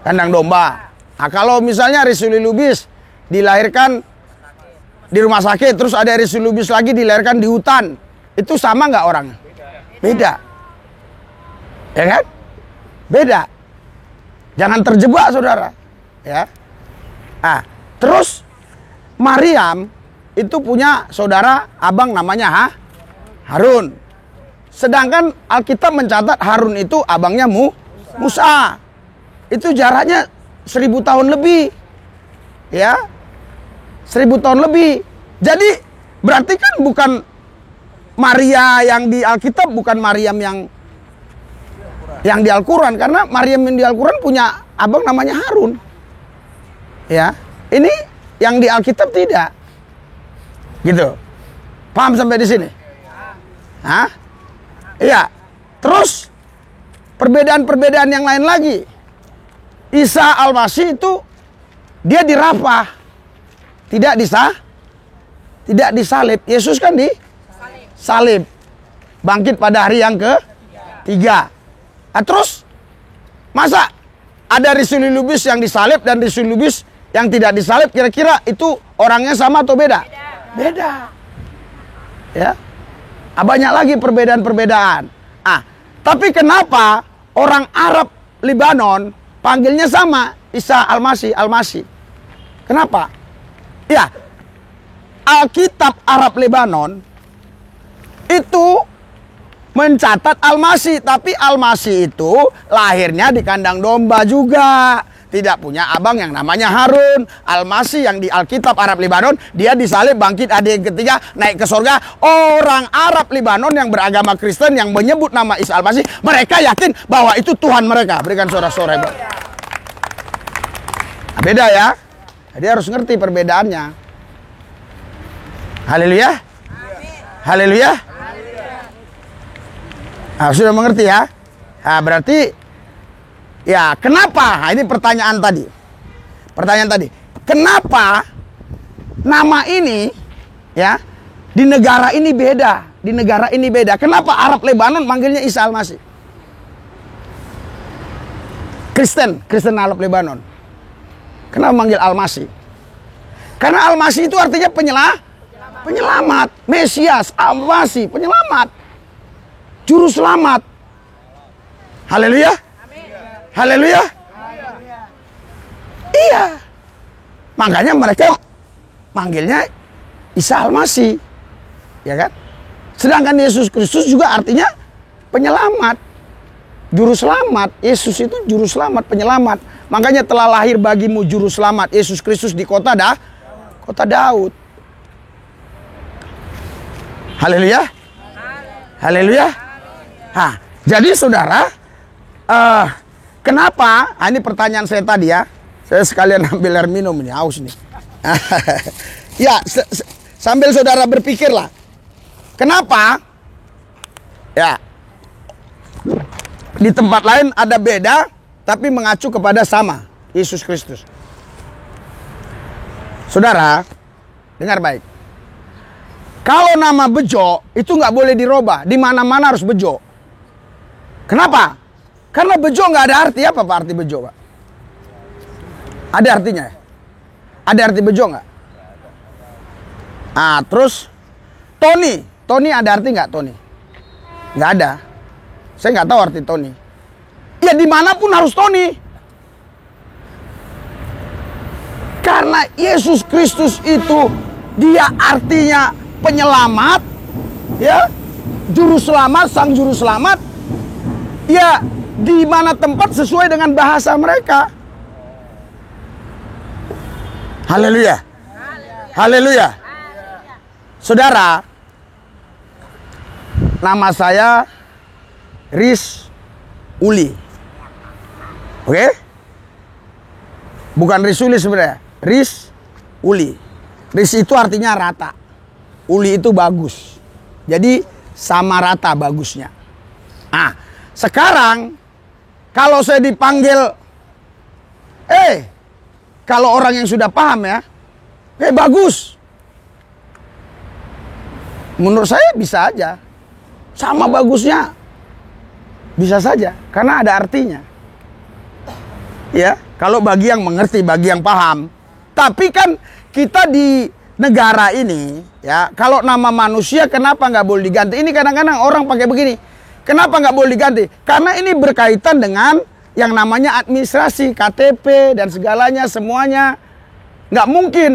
kandang domba. Nah, kalau misalnya Risuli Lubis dilahirkan di rumah sakit, terus ada Risuli Lubis lagi dilahirkan di hutan, itu sama nggak orangnya? Beda. Ya kan? Beda. Jangan terjebak, saudara. Ya. Ah, terus Maryam itu punya saudara abang namanya Harun. Sedangkan Alkitab mencatat Harun itu abangnya Musa. Itu jaraknya 1000 tahun lebih. Ya. 1000 tahun lebih. Jadi berarti kan bukan Maria yang di Alkitab, bukan Maryam yang di Al-Quran. Karena Maryam yang di Al-Quran punya abang namanya Harun. Ya. Ini yang di Alkitab tidak. Gitu. Paham sampai di sini? Hah? Iya. Terus perbedaan-perbedaan yang lain lagi. Isa Al-Masih itu dia dirapah. Tidak disalib. Yesus kan disalib. Bangkit pada hari yang ketiga. Nah, terus masa ada Risuli Lubis yang disalib dan Risuli Lubis yang tidak disalib, kira-kira itu orangnya sama atau beda? Beda. Ya. Banyak lagi perbedaan-perbedaan. Tapi kenapa orang Arab Lebanon panggilnya sama, Isa Al-Masih? Kenapa? Ya, Alkitab Arab Lebanon itu mencatat Al-Masih, tapi Al-Masih itu lahirnya di kandang domba juga. Tidak punya abang yang namanya Harun. Al-Masih yang di Alkitab Arab Lebanon, dia disalib, bangkit hari yang ketiga, naik ke surga. Orang Arab Lebanon yang beragama Kristen yang menyebut nama Isa Al-Masih, mereka yakin bahwa itu Tuhan mereka. Berikan sorak-sorai. Beda ya. Jadi harus ngerti perbedaannya. Haleluya. Haleluya. Sudah mengerti ya? Berarti ya, kenapa? Ini pertanyaan tadi. Kenapa nama ini ya di negara ini beda? Kenapa Arab Lebanon manggilnya Isa Al-Masih? Kristen Arab Lebanon. Kenapa manggil Al-Masih? Karena Al-Masih itu artinya penyelamat, Mesias, Al-Masih, penyelamat, juru selamat. Haleluya. Haleluya. Iya. Makanya mereka manggilnya Isa Al-Masih. Ya kan? Sedangkan Yesus Kristus juga artinya penyelamat. Juru selamat. Yesus itu juru selamat, penyelamat. Makanya telah lahir bagimu juru selamat Yesus Kristus di kota Daud. Haleluya. Haleluya. Jadi saudara, kenapa? Ini pertanyaan saya tadi ya. Saya sekalian ambil air minum ini, haus nih. Ya, sambil saudara berpikirlah. Kenapa? Ya. Di tempat lain ada beda, tapi mengacu kepada sama, Yesus Kristus. Saudara, dengar baik. Kalau nama Bejo itu nggak boleh dirubah, di mana-mana harus Bejo. Kenapa? Karena Bejo nggak ada arti. Apa Pak arti Bejo, Pak? Ada artinya? Ada arti Bejo nggak? Terus Tony ada arti nggak Tony? Nggak ada. Saya nggak tahu arti Tony. Ya dimanapun harus Tony. Karena Yesus Kristus itu dia artinya penyelamat, ya, juru selamat, sang juru selamat. Ya, di mana tempat sesuai dengan bahasa mereka. Haleluya. Haleluya. Saudara, nama saya Riz Uli. Oke? Bukan Riz Uli sebenarnya. Riz Uli. Riz itu artinya rata. Uli itu bagus. Jadi sama rata bagusnya. Sekarang kalau saya dipanggil kalau orang yang sudah paham ya, bagus. Menurut saya bisa aja. Sama bagusnya. Bisa saja. Karena ada artinya. Ya, kalau bagi yang mengerti, bagi yang paham. Tapi kan kita di negara ini, ya, kalau nama manusia kenapa nggak boleh diganti? Ini kadang-kadang orang pakai begini. Kenapa nggak boleh diganti? Karena ini berkaitan dengan yang namanya administrasi, KTP dan segalanya, semuanya. Nggak mungkin,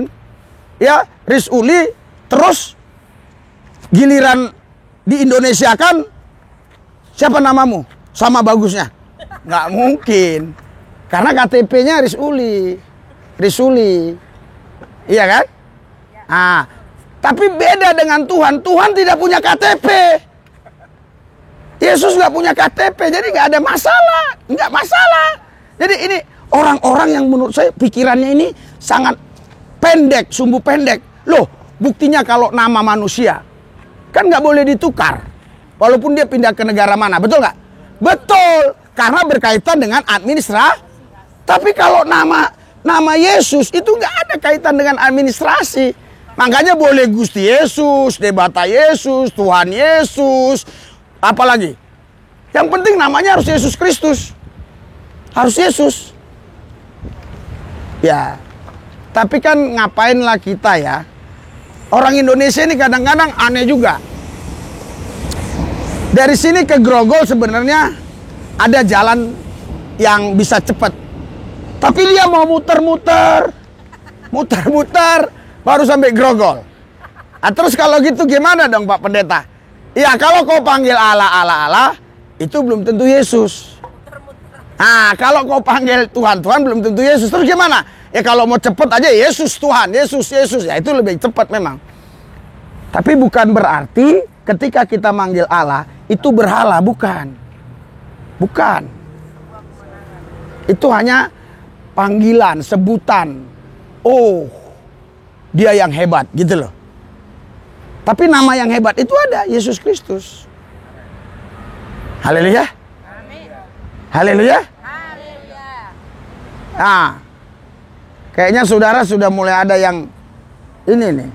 ya, Ris Uli terus giliran di Indonesia kan siapa namamu? Sama bagusnya. Nggak mungkin. Karena KTP-nya Ris Uli. Iya kan? Ah, tapi beda dengan Tuhan. Tuhan tidak punya KTP. Yesus nggak punya KTP, jadi nggak ada masalah. Nggak masalah. Jadi ini orang-orang yang menurut saya pikirannya ini sangat pendek, sumbu pendek. Loh, buktinya kalau nama manusia kan nggak boleh ditukar. Walaupun dia pindah ke negara mana, betul nggak? Betul, karena berkaitan dengan administrasi. Tapi kalau nama Yesus itu nggak ada kaitan dengan administrasi. Makanya boleh Gusti Yesus, Debata Yesus, Tuhan Yesus, apalagi. Yang penting namanya harus Yesus Kristus. Harus Yesus. Ya. Tapi kan ngapainlah kita ya. Orang Indonesia ini kadang-kadang aneh juga. Dari sini ke Grogol sebenarnya ada jalan yang bisa cepat. Tapi dia mau muter-muter baru sampai Grogol. Nah, terus kalau gitu gimana dong Pak Pendeta? Ya kalau kau panggil Allah, itu belum tentu Yesus. Nah, kalau kau panggil Tuhan belum tentu Yesus. Terus gimana? Ya kalau mau cepet aja Yesus Tuhan, Yesus. Ya itu lebih cepat memang. Tapi bukan berarti ketika kita manggil Allah, itu berhala, bukan. Bukan. Itu hanya panggilan, sebutan. Oh, dia yang hebat, gitu loh. Tapi nama yang hebat itu ada, Yesus Kristus. Haleluya. Haleluya. Nah, kayaknya saudara sudah mulai ada yang ini nih.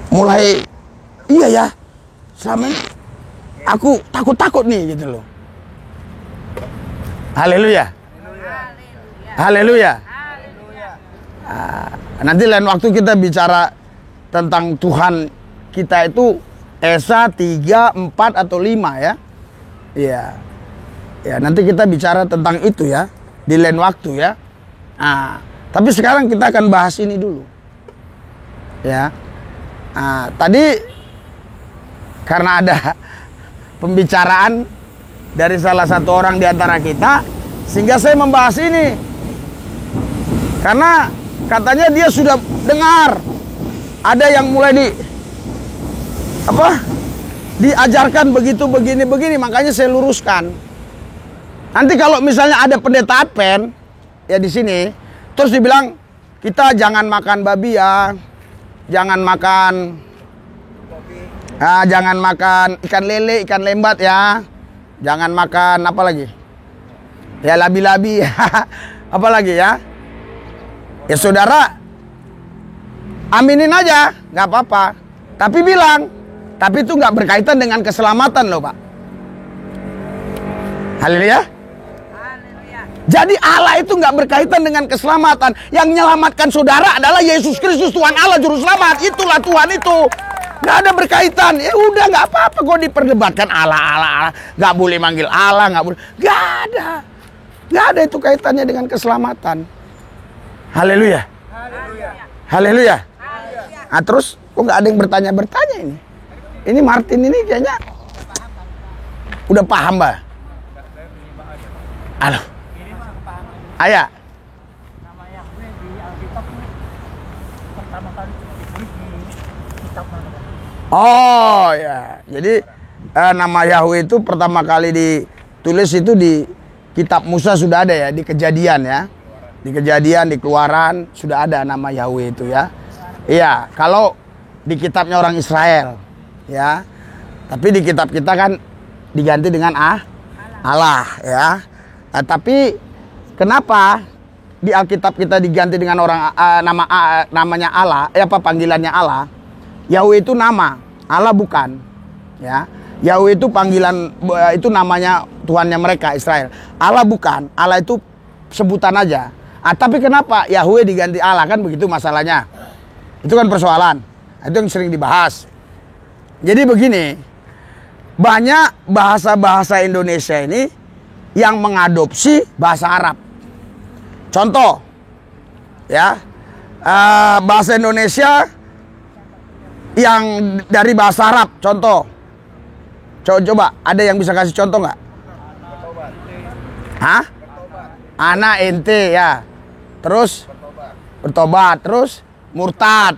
Mulai, iya ya, selama ini aku takut-takut nih, gitu loh. Haleluya. Haleluya. Nanti lain waktu kita bicara tentang Tuhan kita itu Esa 3, 4 atau 5 ya. Iya. Ya, nanti kita bicara tentang itu ya di lain waktu ya. Nah, tapi sekarang kita akan bahas ini dulu. Ya. Nah, tadi karena ada pembicaraan dari salah satu orang di antara kita sehingga saya membahas ini. Karena katanya dia sudah dengar ada yang mulai diajarkan begitu begini, makanya saya luruskan. Nanti kalau misalnya ada pendeta Advent ya di sini, terus dibilang kita jangan makan babi ya, jangan makan jangan makan ikan lele, ikan lembat ya, jangan makan apa lagi? Ya labi-labi, apa lagi ya? Ya saudara, aminin aja, nggak apa-apa. Tapi bilang, tapi itu nggak berkaitan dengan keselamatan loh Pak. Haleluya. Jadi Allah itu nggak berkaitan dengan keselamatan. Yang menyelamatkan saudara adalah Yesus Kristus Tuhan Allah Juru Selamat. Itulah Tuhan itu. Nggak ada berkaitan. Ya udah nggak apa-apa kok diperdebatkan Allah. Nggak boleh manggil Allah, nggak boleh. Nggak ada itu kaitannya dengan keselamatan. Haleluya. Haleluya. Nah terus kok nggak ada yang bertanya ini? Ini Martin ini kayaknya udah paham Mbak. Halo. Ayah. Nama Yahweh di Alkitab pertama kali ditulis di kitab mana? Oh ya, jadi nama Yahweh itu pertama kali ditulis itu di kitab Musa sudah ada ya, di Kejadian ya. Di Kejadian, di Keluaran sudah ada nama Yahweh itu ya. Iya, kalau di kitabnya orang Israel ya. Tapi di kitab kita kan diganti dengan Allah ya. Nah, tapi kenapa di Alkitab kita diganti dengan namanya Allah, panggilannya Allah. Yahweh itu nama, Allah bukan. Ya. Yahweh itu panggilan, itu namanya Tuhannya mereka Israel. Allah bukan, Allah itu sebutan aja. Tapi kenapa Yahweh diganti Allah, kan begitu masalahnya. Itu kan persoalan. Itu yang sering dibahas. Jadi begini, banyak bahasa-bahasa Indonesia ini yang mengadopsi bahasa Arab. Contoh, ya, bahasa Indonesia yang dari bahasa Arab. Contoh, coba ada yang bisa kasih contoh nggak? Hah? Anak ente ya. Terus bertobat. Terus murtad.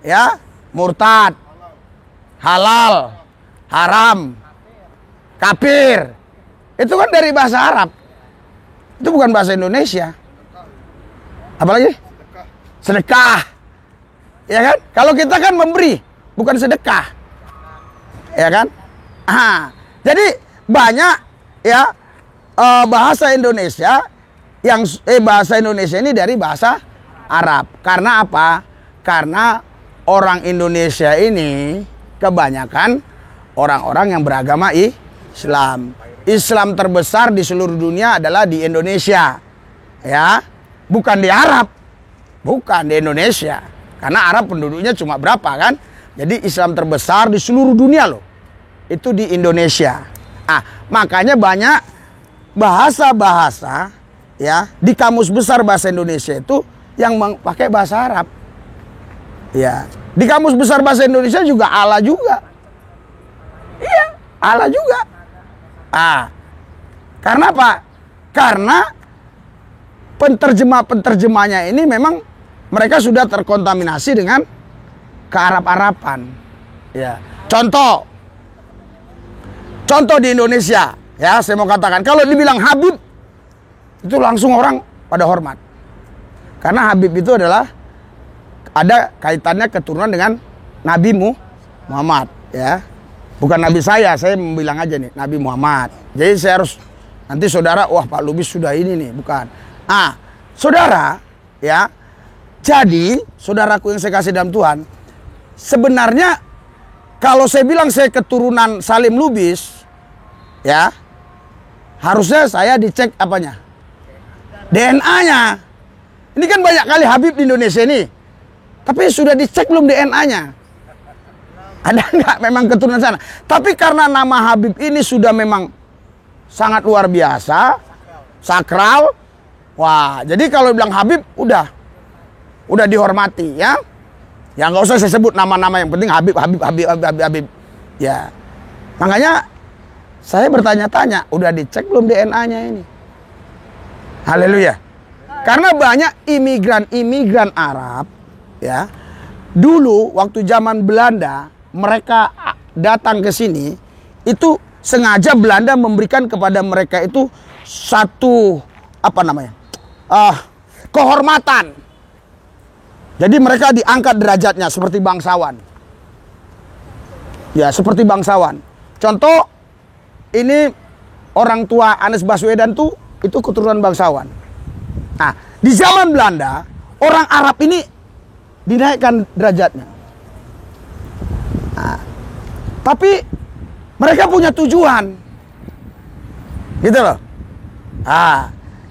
Ya, murtad. Halal. Haram. Kafir. Itu kan dari bahasa Arab. Itu bukan bahasa Indonesia. Apalagi? Sedekah. Ya kan? Kalau kita kan memberi, bukan sedekah. Ya kan? Jadi banyak ya bahasa Indonesia yang bahasa Indonesia ini dari bahasa Arab. Karena apa? Karena orang Indonesia ini kebanyakan orang-orang yang beragama Islam. Islam terbesar di seluruh dunia adalah di Indonesia. Ya, bukan di Arab. Bukan di Indonesia. Karena Arab penduduknya cuma berapa kan? Jadi Islam terbesar di seluruh dunia loh. Itu di Indonesia. Makanya banyak bahasa-bahasa ya di kamus besar bahasa Indonesia itu yang pakai bahasa Arab. Ya, di kamus besar bahasa Indonesia juga Allah juga. Iya, Allah juga. Karena apa? Karena penterjemahnya ini memang mereka sudah terkontaminasi dengan kearab-araban. Ya. Contoh di Indonesia, ya saya mau katakan, kalau dibilang Habib, itu langsung orang pada hormat. Karena Habib itu adalah ada kaitannya keturunan dengan Nabi Muhammad, ya. Bukan Nabi saya bilang aja nih, Nabi Muhammad. Jadi saya harus, nanti saudara, wah Pak Lubis sudah ini nih, bukan. Saudara, ya. Jadi, saudaraku yang saya kasih dalam Tuhan, sebenarnya kalau saya bilang saya keturunan Salim Lubis, ya, harusnya saya dicek apanya? DNA-nya. Ini kan banyak kali Habib di Indonesia ini. Tapi sudah dicek belum DNA-nya? Ada nggak memang keturunan sana? Tapi karena nama Habib ini sudah memang sangat luar biasa, sakral. Wah, jadi kalau bilang Habib udah dihormati ya. Ya nggak usah saya sebut nama-nama, yang penting Habib. Ya. Makanya saya bertanya-tanya, udah dicek belum DNA-nya ini? Haleluya. Karena banyak imigran Arab ya. Dulu waktu zaman Belanda mereka datang ke sini, itu sengaja Belanda memberikan kepada mereka itu satu kehormatan. Jadi mereka diangkat derajatnya seperti bangsawan. Ya, seperti bangsawan. Contoh, ini orang tua Anies Baswedan itu keturunan bangsawan. Nah, di zaman Belanda, orang Arab ini dinaikkan derajatnya. Nah, tapi mereka punya tujuan. Gitu loh.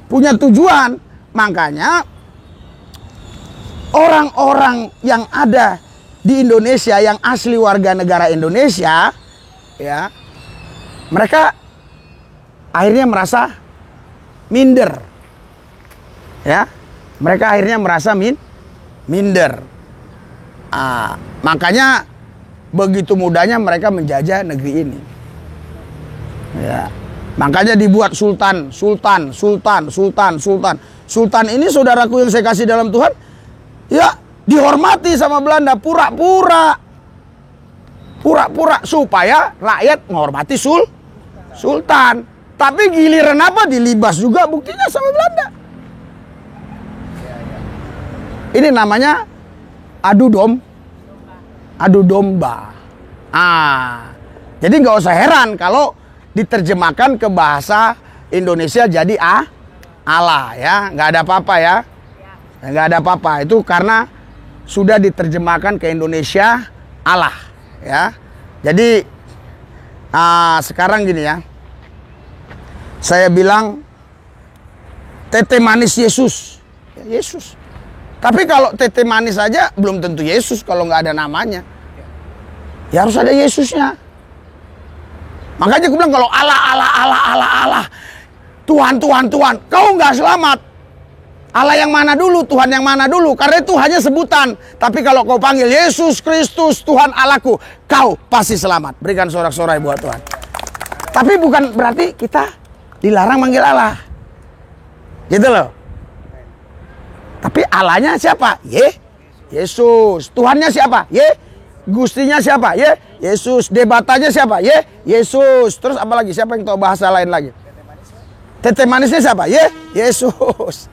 Punya tujuan. Makanya orang-orang yang ada di Indonesia yang asli warga negara Indonesia, ya, mereka akhirnya merasa minder. Ya, mereka akhirnya merasa minder. Makanya begitu mudahnya mereka menjajah negeri ini. Ya, makanya dibuat sultan. Sultan ini saudaraku yang saya kasih dalam Tuhan, ya dihormati sama Belanda pura-pura supaya rakyat menghormati sultan. Tapi giliran apa dilibas juga buktinya sama Belanda. Ini namanya adu domba. Jadi nggak usah heran kalau diterjemahkan ke bahasa Indonesia jadi Allah ya, nggak ada apa-apa ya. Nggak ada apa-apa. Itu karena sudah diterjemahkan ke Indonesia Allah ya. Jadi sekarang gini ya. Saya bilang tete manis Yesus. Yesus. Tapi kalau tete manis saja belum tentu Yesus kalau nggak ada namanya. Ya harus ada Yesusnya. Makanya gue bilang kalau Allah, Tuhan, kau nggak selamat. Allah yang mana dulu, Tuhan yang mana dulu? Karena itu hanya sebutan. Tapi kalau kau panggil Yesus Kristus Tuhan Allahku, kau pasti selamat. Berikan sorak-sorai buat Tuhan. Tapi bukan berarti kita dilarang manggil Allah. Gitu loh. Tapi Allahnya siapa? Yesus. Tuhannya siapa? Gustinya siapa? Yesus. Debatanya siapa? Yesus. Terus apa lagi? Siapa yang tahu bahasa lain lagi? Tete manisnya siapa? Yesus.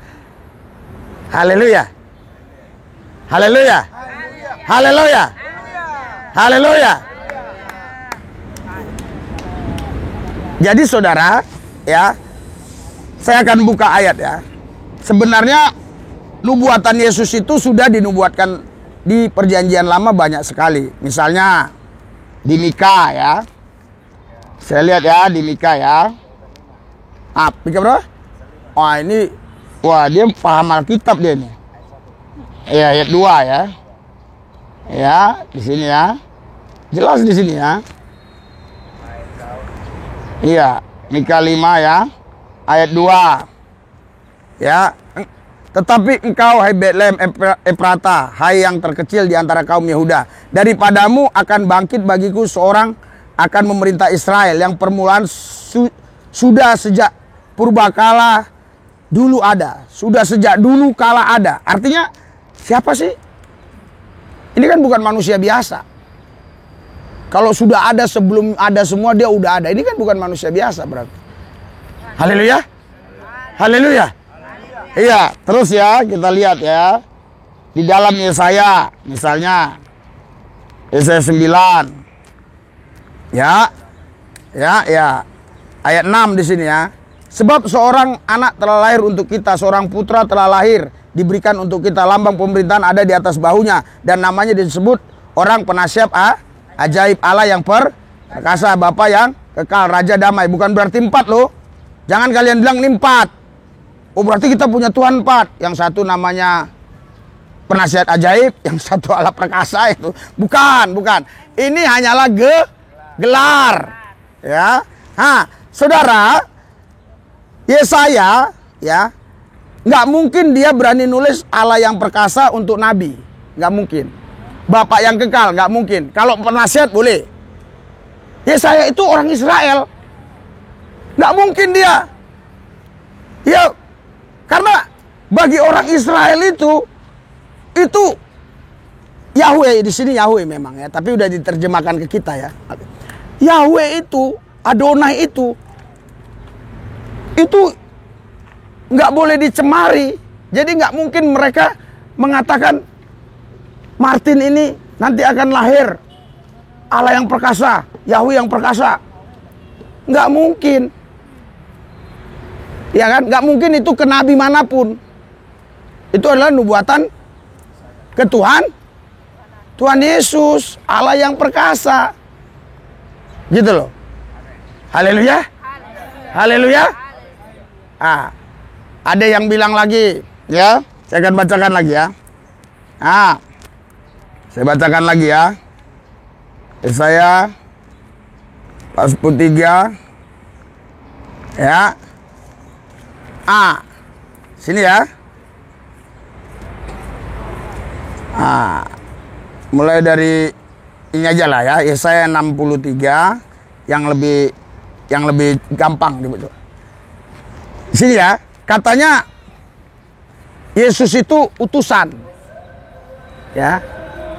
Haleluya. Haleluya. Haleluya. Haleluya. Jadi saudara, ya, saya akan buka ayat ya. Sebenarnya nubuatan Yesus itu sudah dinubuatkan di perjanjian lama banyak sekali. Misalnya di Mika ya. Saya lihat ya di Mika ya. Mika berapa? Wah ini, wah dia paham Alkitab dia nih. Ya ayat 2 ya. Ya di sini ya. Jelas di sini ya. Iya Mika 5 ya. Ayat 2. Ya. Tetapi engkau, hai Betlehem Efrata, hai yang terkecil di antara kaum Yehuda, daripadamu akan bangkit bagiku seorang akan memerintah Israel yang permulaan sudah sejak purbakala dulu ada. Sudah sejak dulu kala ada. Artinya siapa sih? Ini kan bukan manusia biasa. Kalau sudah ada sebelum ada semua dia udah ada. Ini kan bukan manusia biasa berarti. Haleluya. Haleluya. Iya, terus ya kita lihat ya. Di dalam Yesaya, misalnya Yesaya 9. Ya. Ayat 6 di sini ya. Sebab seorang anak telah lahir untuk kita, seorang putra telah lahir, diberikan untuk kita, lambang pemerintahan ada di atas bahunya, dan namanya disebut orang penasihat ajaib, Allah yang perkasa, Bapa yang kekal, Raja damai. Bukan berarti 4 loh. Jangan kalian bilang ini 4. Oh berarti kita punya Tuhan 4. Yang satu namanya penasihat ajaib, yang satu Allah perkasa itu. Bukan. Ini hanyalah gelar. Ya. Saudara, Yesaya ya, nggak mungkin dia berani nulis Allah yang perkasa untuk nabi. Nggak mungkin. Bapak yang kekal, nggak mungkin. Kalau penasihat boleh. Yesaya itu orang Israel. Nggak mungkin dia. Ya, karena bagi orang Israel itu Yahweh, di sini Yahweh memang ya, tapi udah diterjemahkan ke kita ya. Yahweh itu, Adonai itu nggak boleh dicemari. Jadi nggak mungkin mereka mengatakan Martin ini nanti akan lahir Allah yang perkasa, Yahweh yang perkasa. Nggak mungkin. Ya kan? Nggak mungkin itu ke nabi manapun. Itu adalah nubuatan ke Tuhan Yesus, Allah yang perkasa. Gitu loh. Haleluya. Haleluya. Ada yang bilang lagi, ya. Saya akan bacakan lagi ya. Saya bacakan lagi ya. Yesaya 43. Ya. Sini ya. Mulai dari ini aja lah ya. Yesaya 63 yang lebih gampang gitu. Di sini ya, katanya Yesus itu utusan. Ya.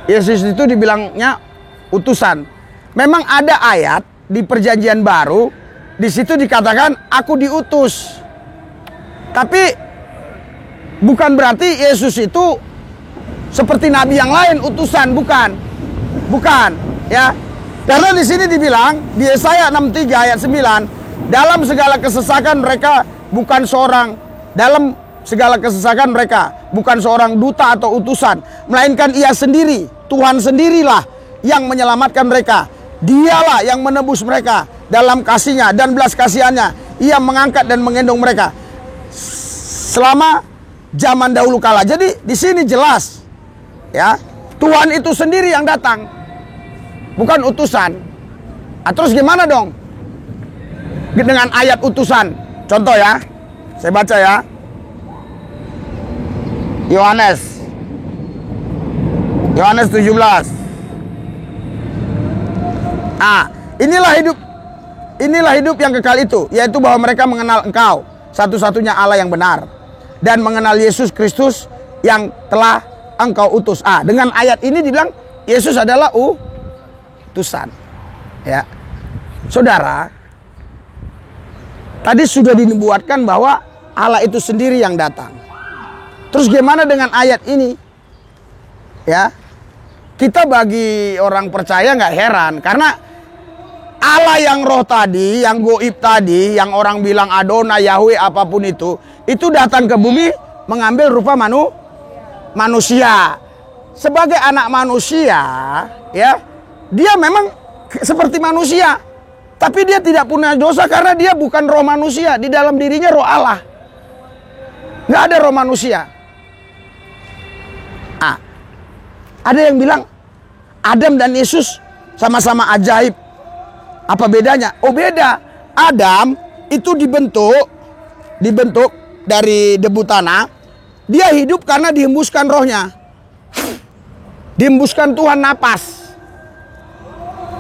Yesus itu dibilangnya utusan. Memang ada ayat di Perjanjian Baru, di situ dikatakan aku diutus. Tapi bukan berarti Yesus itu seperti nabi yang lain utusan, bukan. Bukan, ya. Karena di sini dibilang di Yesaya 63 ayat 9, dalam segala kesesakan mereka bukan seorang dalam segala kesesakan mereka. Bukan seorang duta atau utusan, melainkan ia sendiri, Tuhan sendirilah yang menyelamatkan mereka. Dialah yang menebus mereka dalam kasih-Nya dan belas kasihan-Nya. Ia mengangkat dan menggendong mereka selama zaman dahulu kala. Jadi di sini jelas, ya, Tuhan itu sendiri yang datang, bukan utusan. Terus gimana dong dengan ayat utusan? Contoh ya, saya baca ya. Yohanes 17. Inilah hidup yang kekal itu, yaitu bahwa mereka mengenal Engkau, satu-satunya Allah yang benar, dan mengenal Yesus Kristus yang telah Engkau utus. Dengan ayat ini dibilang Yesus adalah utusan. Ya, saudara, tadi sudah dinubuatkan bahwa Allah itu sendiri yang datang. Terus gimana dengan ayat ini? Ya, kita bagi orang percaya nggak heran, karena Allah yang roh tadi, yang goib tadi, yang orang bilang Adonai, Yahweh, apapun itu datang ke bumi mengambil rupa manusia. Sebagai anak manusia, ya, dia memang seperti manusia, tapi dia tidak punya dosa karena dia bukan roh manusia. Di dalam dirinya roh Allah, nggak ada roh manusia. Ada yang bilang Adam dan Yesus sama-sama ajaib. Apa bedanya? Oh, beda. Adam itu dibentuk dari debu tanah. Dia hidup karena dihembuskan rohnya. Dihembuskan Tuhan napas.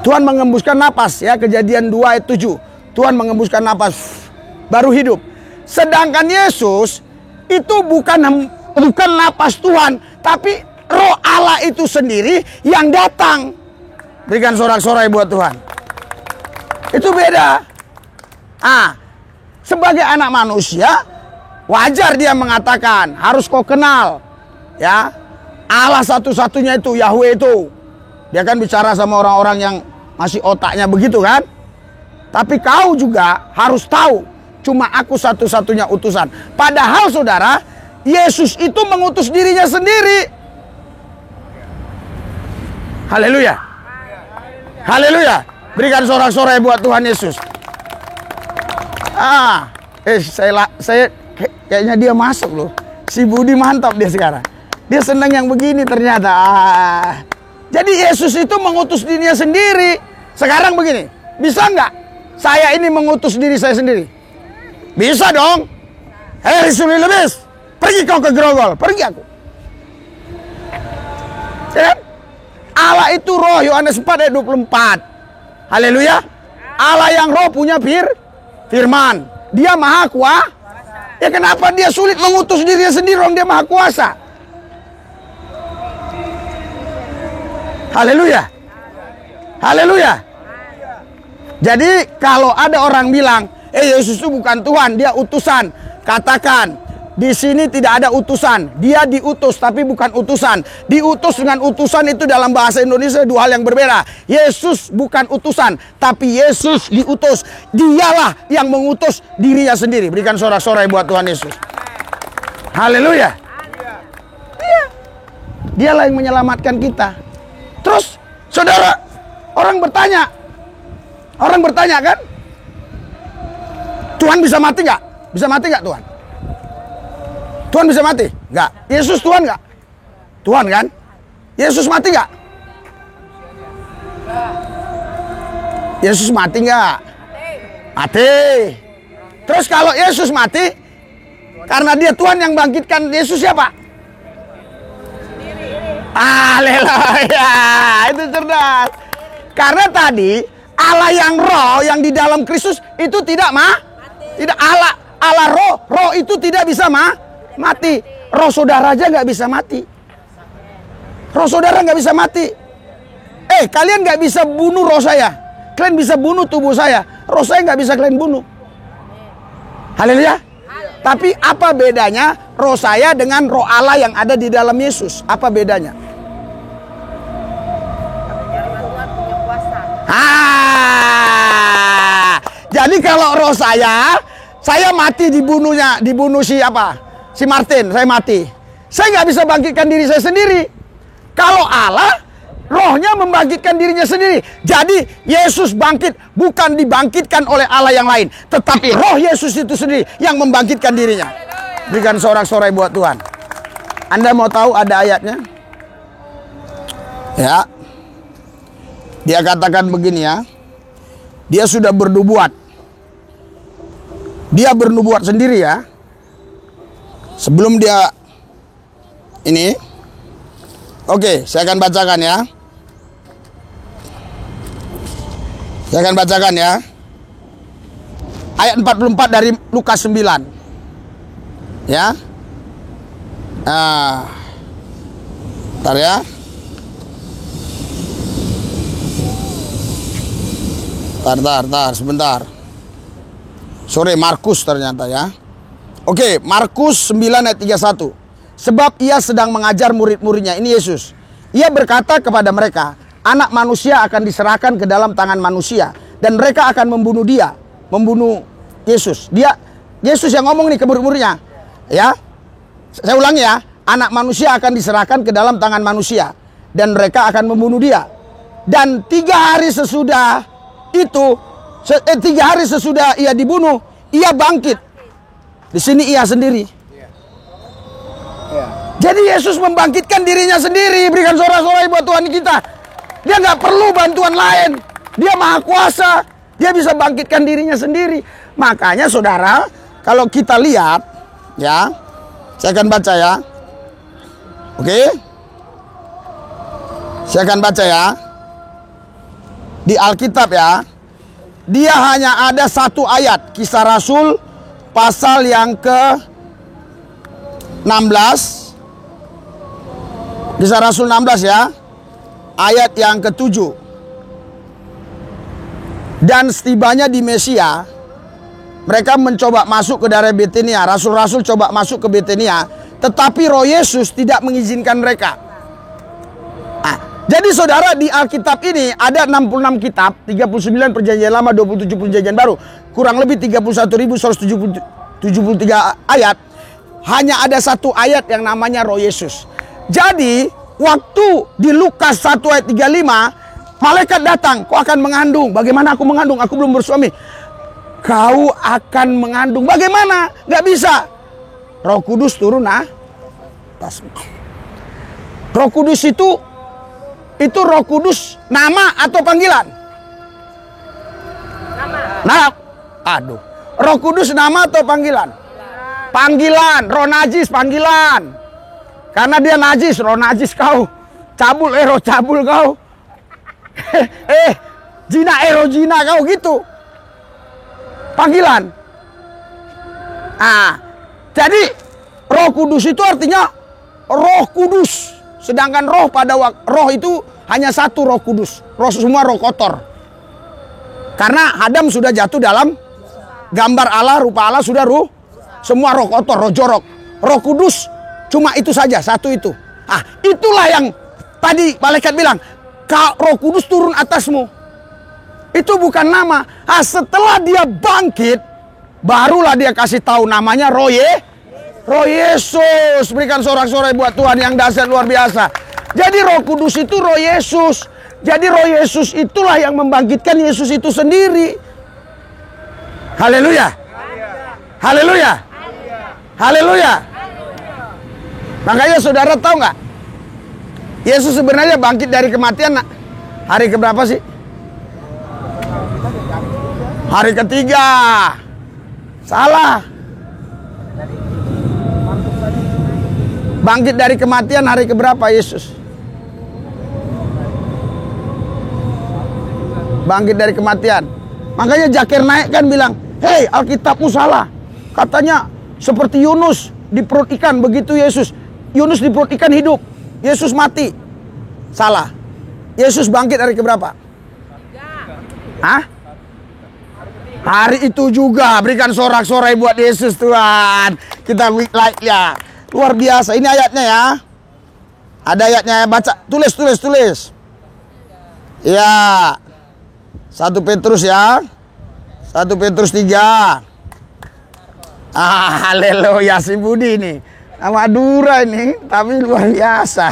Tuhan mengembuskan napas, ya, Kejadian 2 ayat 7. Tuhan mengembuskan napas, baru hidup. Sedangkan Yesus itu bukan napas Tuhan, tapi roh Allah itu sendiri yang datang. Berikan sorak-sorai buat Tuhan. Itu beda. Sebagai anak manusia, wajar dia mengatakan, harus kau kenal, ya, Allah satu-satunya itu, Yahweh itu. Dia kan bicara sama orang-orang yang masih otaknya begitu kan. Tapi kau juga harus tahu, cuma aku satu-satunya utusan. Padahal saudara, Yesus itu mengutus dirinya sendiri. Haleluya. Haleluya. Berikan sorak-sorai buat Tuhan Yesus. Saya kayaknya dia masuk loh. Si Budi mantap dia sekarang. Dia senang yang begini ternyata. Jadi Yesus itu mengutus dirinya sendiri. Sekarang begini, bisa nggak saya ini mengutus diri saya sendiri? Bisa dong. Hei Sulilebis, pergi kau ke Grogol, pergi aku. Ya? Allah itu roh, Yohanes 4 ayat 24. Haleluya. Allah yang roh punya firman. Dia maha kuasa. Ya, kenapa dia sulit mengutus dirinya sendiri orang dia maha kuasa? Haleluya. Haleluya. Jadi kalau ada orang bilang, Yesus itu bukan Tuhan, dia utusan. Katakan, di sini tidak ada utusan. Dia diutus tapi bukan utusan. Diutus dengan utusan itu dalam bahasa Indonesia dua hal yang berbeda. Yesus bukan utusan, tapi Yesus diutus. Dialah yang mengutus dirinya sendiri. Berikan sorak-sorai buat Tuhan Yesus. Haleluya. Dialah yang menyelamatkan kita. Terus saudara, orang bertanya kan, Tuhan bisa mati nggak? Bisa mati nggak Tuhan? Tuhan bisa mati? Enggak. Yesus Tuhan enggak? Tuhan kan? Yesus mati enggak? Yesus mati enggak? Mati. Terus kalau Yesus mati, karena dia Tuhan yang bangkitkan Yesus siapa? Haleluya. Itu cerdas. Karena tadi Allah yang roh yang di dalam Kristus itu tidak tidak Allah roh itu tidak bisa mati. Roh saudara aja nggak bisa mati. Roh saudara nggak bisa mati. Kalian nggak bisa bunuh roh saya. Kalian bisa bunuh tubuh saya. Roh saya nggak bisa kalian bunuh. Haleluya. Tapi apa bedanya roh saya dengan roh Allah yang ada di dalam Yesus? Apa bedanya? Jadi kalau roh saya Saya mati dibunuh si Martin, saya mati. Saya nggak bisa bangkitkan diri saya sendiri. Kalau Allah, rohnya membangkitkan dirinya sendiri. Jadi Yesus bangkit bukan dibangkitkan oleh Allah yang lain, tetapi roh Yesus itu sendiri yang membangkitkan dirinya. Berikan sorak-sorai buat Tuhan. Anda mau tahu ada ayatnya? Ya. Dia katakan begini ya. Dia sudah bernubuat. Dia bernubuat sendiri ya. Sebelum dia ini. Oke, saya akan bacakan ya. Saya akan bacakan ya. Ayat 44 dari Lukas 9. Ya. Bentar ya. Bentar, sebentar. Sorry, Markus ternyata ya. Oke, Markus 9 ayat 31. Sebab ia sedang mengajar murid-muridnya. Ini Yesus. Ia berkata kepada mereka, anak manusia akan diserahkan ke dalam tangan manusia. Dan mereka akan membunuh dia. Membunuh Yesus. Yesus yang ngomong nih ke murid-muridnya. Ya. Saya ulangi ya. Anak manusia akan diserahkan ke dalam tangan manusia. Dan mereka akan membunuh dia. Dan 3 hari sesudah itu, 3 hari sesudah ia dibunuh, ia bangkit. Di sini ia sendiri. Jadi Yesus membangkitkan dirinya sendiri. Berikan sorak-sorai buat Tuhan kita. Dia nggak perlu bantuan lain. Dia maha kuasa. Dia bisa bangkitkan dirinya sendiri. Makanya saudara, kalau kita lihat ya, saya akan baca ya. Oke, saya akan baca ya. Di Alkitab ya, dia hanya ada 1 ayat, Kisah Rasul pasal yang ke-16. Kisah Rasul 16 ya, ayat yang ke-7. Dan setibanya di Mesia, mereka mencoba masuk ke daerah Betania. Rasul-rasul coba masuk ke Betania, tetapi Roh Yesus tidak mengizinkan mereka. Jadi saudara, di Alkitab ini ada 66 kitab, 39 perjanjian lama, 27 perjanjian baru. Kurang lebih 31.173 ayat. Hanya ada 1 ayat yang namanya Roh Yesus. Jadi, waktu di Lukas 1 ayat 35, malaikat datang, kau akan mengandung. Bagaimana aku mengandung? Aku belum bersuami. Kau akan mengandung. Bagaimana? Gak bisa. Roh Kudus turun atasmu. Roh Kudus itu Roh Kudus nama atau panggilan? Nama. Aduh. Roh Kudus nama atau panggilan? Panggilan. Roh najis panggilan. Karena dia najis, roh najis kau. Cabul roh cabul kau. Zina roh zina kau gitu. Panggilan. Jadi Roh Kudus itu artinya Roh Kudus. Sedangkan roh roh itu hanya 1 Roh Kudus. Roh semua roh kotor. Karena Adam sudah jatuh dalam gambar Allah, rupa Allah sudah semua roh kotor, roh jorok. Roh Kudus cuma itu saja, 1 itu. Itulah yang tadi malaikat bilang, Roh Kudus turun atasmu. Itu bukan nama. Setelah dia bangkit, barulah dia kasih tahu namanya Roh Yesus. Berikan sorak-sorai buat Tuhan yang dahsyat luar biasa. Jadi Roh Kudus itu Roh Yesus. Jadi Roh Yesus itulah yang membangkitkan Yesus itu sendiri. Haleluya. Haleluya. Haleluya. Makanya saudara tahu nggak? Yesus sebenarnya bangkit dari kematian hari keberapa sih? Hari ketiga. Salah. Bangkit dari kematian hari keberapa Yesus? Bangkit dari kematian. Makanya Zakir naik kan bilang, hei Alkitabmu salah. Katanya seperti Yunus di perut ikan, begitu Yesus. Yunus di perut ikan hidup, Yesus mati. Salah. Yesus bangkit hari keberapa? Hari itu juga. Berikan sorak-sorai buat Yesus Tuhan. Kita like ya. Luar biasa. Ini ayatnya ya. Ada ayatnya, baca. Tulis. Ya. 1 Petrus ya. 1 Petrus 3. Haleluya, si Budi nih. Madura ini, tapi luar biasa.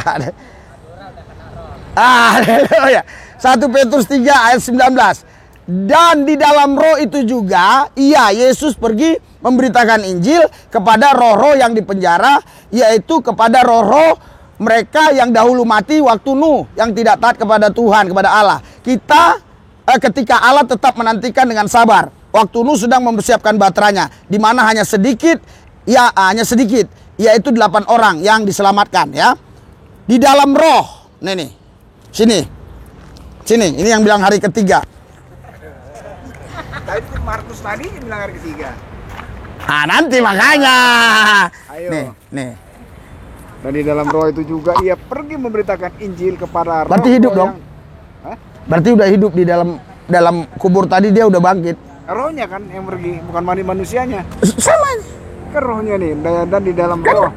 Haleluya. 1 Petrus 3 ayat 19. Dan di dalam roh itu juga, Yesus pergi memberitakan Injil kepada roh-roh yang di penjara, yaitu kepada roh-roh mereka yang dahulu mati waktu Nuh, yang tidak taat kepada Tuhan, kepada Allah. Ketika Allah tetap menantikan dengan sabar, waktu Nuh sedang mempersiapkan baterainya, di mana hanya sedikit, yaitu 8 orang yang diselamatkan, ya. Di dalam roh, nih, sini, ini yang bilang hari ketiga. Tadi Markus tadi bilang hari ketiga. Nanti makanya. Ayo. Nih. Dan di dalam roh itu juga ia pergi memberitakan Injil kepada roh. Berarti hidup dong. Hah? Berarti udah hidup di dalam kubur tadi, dia udah bangkit. Rohnya kan yang pergi, bukan manusianya. Sama. Kan rohnya nih, dan di dalam Kan, roh.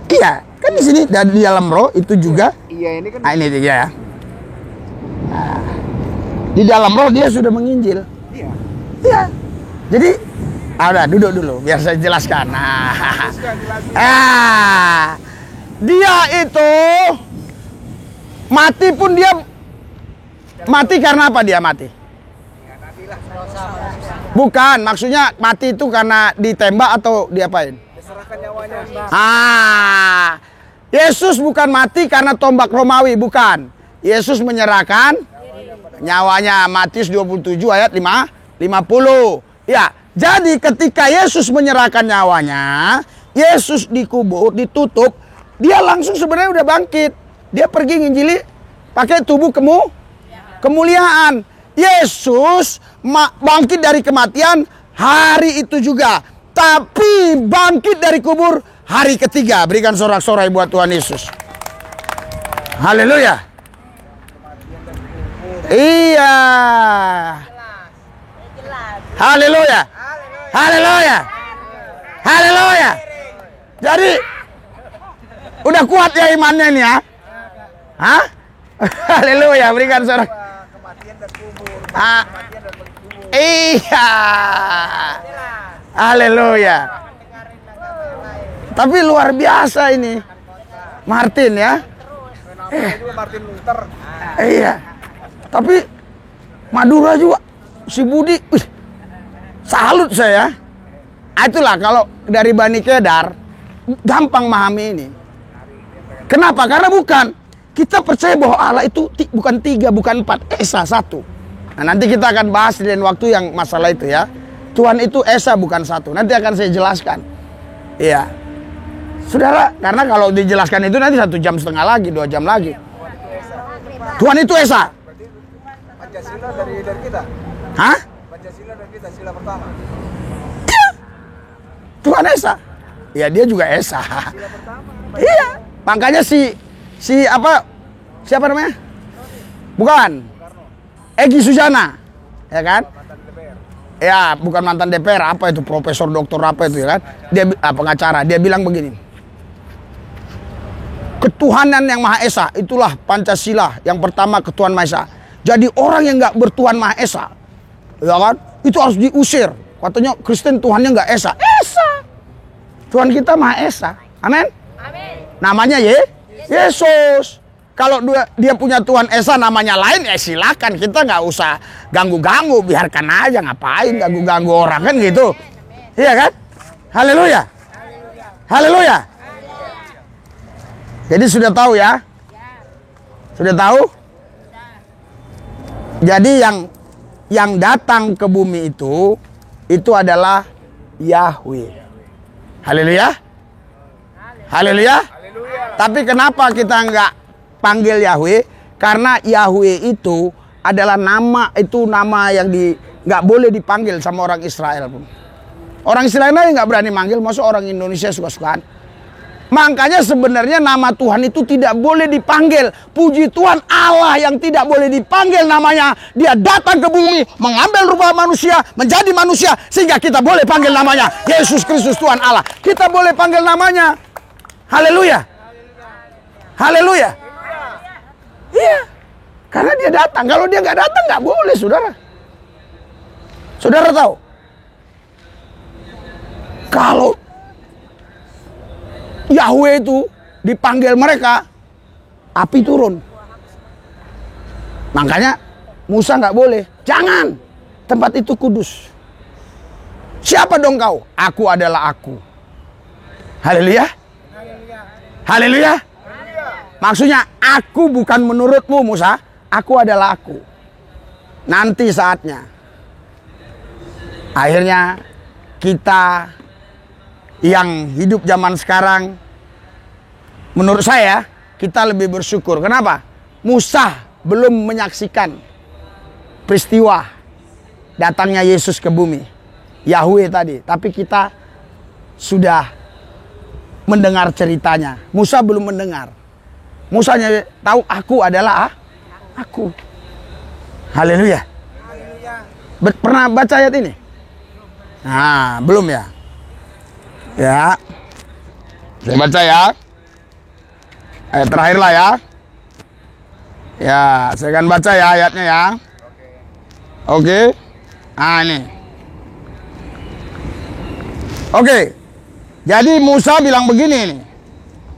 iya, kan di sini dan di dalam roh itu juga. Iya, ini kan. Ini dia ya. Di dalam roh dia sudah menginjil. Iya. Iya. Jadi, udah duduk dulu biar saya jelaskan. Dia itu mati pun dia mati karena apa dia mati? Bukan, maksudnya mati itu karena ditembak atau diapain? Diserahkan nyawanya. Yesus bukan mati karena tombak Romawi, bukan. Yesus menyerahkan nyawanya. Matius 27 ayat 50. Ya, jadi ketika Yesus menyerahkan nyawanya, Yesus dikubur, ditutup, dia langsung sebenarnya udah bangkit. Dia pergi nginjili pakai tubuh kemuliaan. Yesus bangkit dari kematian hari itu juga. Tapi bangkit dari kubur hari ketiga. Berikan sorak-sorai buat Tuhan Yesus. Haleluya. Iya. Haleluya. Haleluya. Haleluya. Jadi udah kuat ya imannya nih ya. Hah? Haleluya, berikan sorak. Kematian dan kubur. Iya. Haleluya. Tapi luar biasa ini Martin ya. Juga Martin Luther. Iya. Tapi Madura juga si Budi, salut saya. Itulah kalau dari Bani Kedar gampang memahami ini. Kenapa? Karena kita percaya bahwa Allah itu bukan 3, bukan 4, Esa 1. Nah, nanti kita akan bahas di lain waktu yang masalah itu ya. Tuhan itu Esa bukan 1. Nanti akan saya jelaskan. Iya. Saudara, karena kalau dijelaskan itu nanti 1,5 jam lagi, 2 jam lagi. Tuhan itu Esa. Pancasila dari kita. Hah? Pancasila dari kita, sila pertama. Tuhan Esa. Ya dia juga Esa. Iya. Makanya siapa namanya? Bukan. Egy Sujana. Ya kan? Ya, bukan mantan DPR, apa itu profesor doktor apa itu ya kan? Dia pengacara, dia bilang begini. Ketuhanan yang Maha Esa itulah Pancasila, yang pertama ketuhanan Maha Esa. Jadi orang yang nggak bertuhan Maha Esa, ya kan? Itu harus diusir. Katanya Kristen Tuhannya nggak Esa. Esa. Tuhan kita Maha Esa. Amin. Namanya Yesus. Kalau dia punya Tuhan Esa namanya lain, ya silakan, kita nggak usah ganggu-ganggu, biarkan aja, ngapain ganggu-ganggu orang kan gitu. Iya kan? Haleluya. Haleluya. Jadi sudah tahu ya? Sudah tahu? Jadi yang datang ke bumi itu adalah Yahweh. Haleluya. Haleluya. Tapi kenapa kita nggak panggil Yahweh? Karena Yahweh itu adalah nama yang nggak boleh dipanggil sama orang Israel pun. Orang Israel aja nggak berani manggil, masuk orang Indonesia suka-sukaan. Makanya sebenarnya nama Tuhan itu tidak boleh dipanggil. Puji Tuhan, Allah yang tidak boleh dipanggil namanya, dia datang ke bumi, mengambil rupa manusia, menjadi manusia, sehingga kita boleh panggil namanya Yesus Kristus Tuhan Allah. Kita boleh panggil namanya. Haleluya. Haleluya. Iya. Karena dia datang. Kalau dia nggak datang nggak boleh, saudara. Saudara tahu? Kalau Yahweh itu dipanggil mereka, api turun. Makanya Musa nggak boleh. Jangan, tempat itu kudus. Siapa dong kau? Aku adalah aku. Haleluya. Haleluya. Maksudnya aku bukan menurutmu Musa, aku adalah aku. Nanti saatnya. Akhirnya kita yang hidup zaman sekarang, menurut saya kita lebih bersyukur. Kenapa? Musa belum menyaksikan peristiwa datangnya Yesus ke bumi, Yahweh tadi. Tapi kita sudah mendengar ceritanya. Musa belum mendengar. Musa hanya tahu aku adalah aku. Haleluya. Pernah baca ayat ini? Nah, belum ya? Ya. Saya baca ya. Ayat terakhir lah ya. Ya, saya akan baca ya ayatnya ya. Oke. Nah, ini. Oke. Jadi Musa bilang begini nih.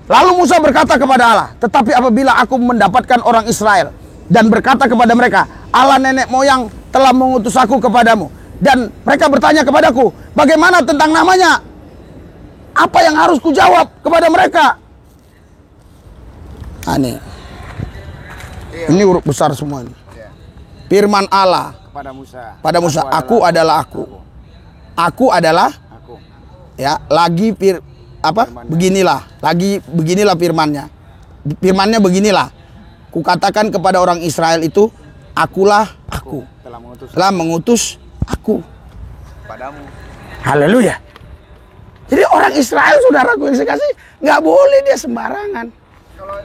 Lalu Musa berkata kepada Allah, tetapi apabila aku mendapatkan orang Israel dan berkata kepada mereka, Allah nenek moyang telah mengutus aku kepadamu, dan mereka bertanya kepadaku, bagaimana tentang namanya? Apa yang harus kujawab kepada mereka? Ini. Ini huruf besar semua ini. Firman Allah pada Musa, aku adalah aku. Aku adalah aku. Ya, lagi beginilah firmannya. Firmannya beginilah. Kukatakan kepada orang Israel itu, akulah aku. Telah mengutus aku padamu. Haleluya. Jadi orang Israel, saudaraku yang saya kasih, nggak boleh dia sembarangan. Kalau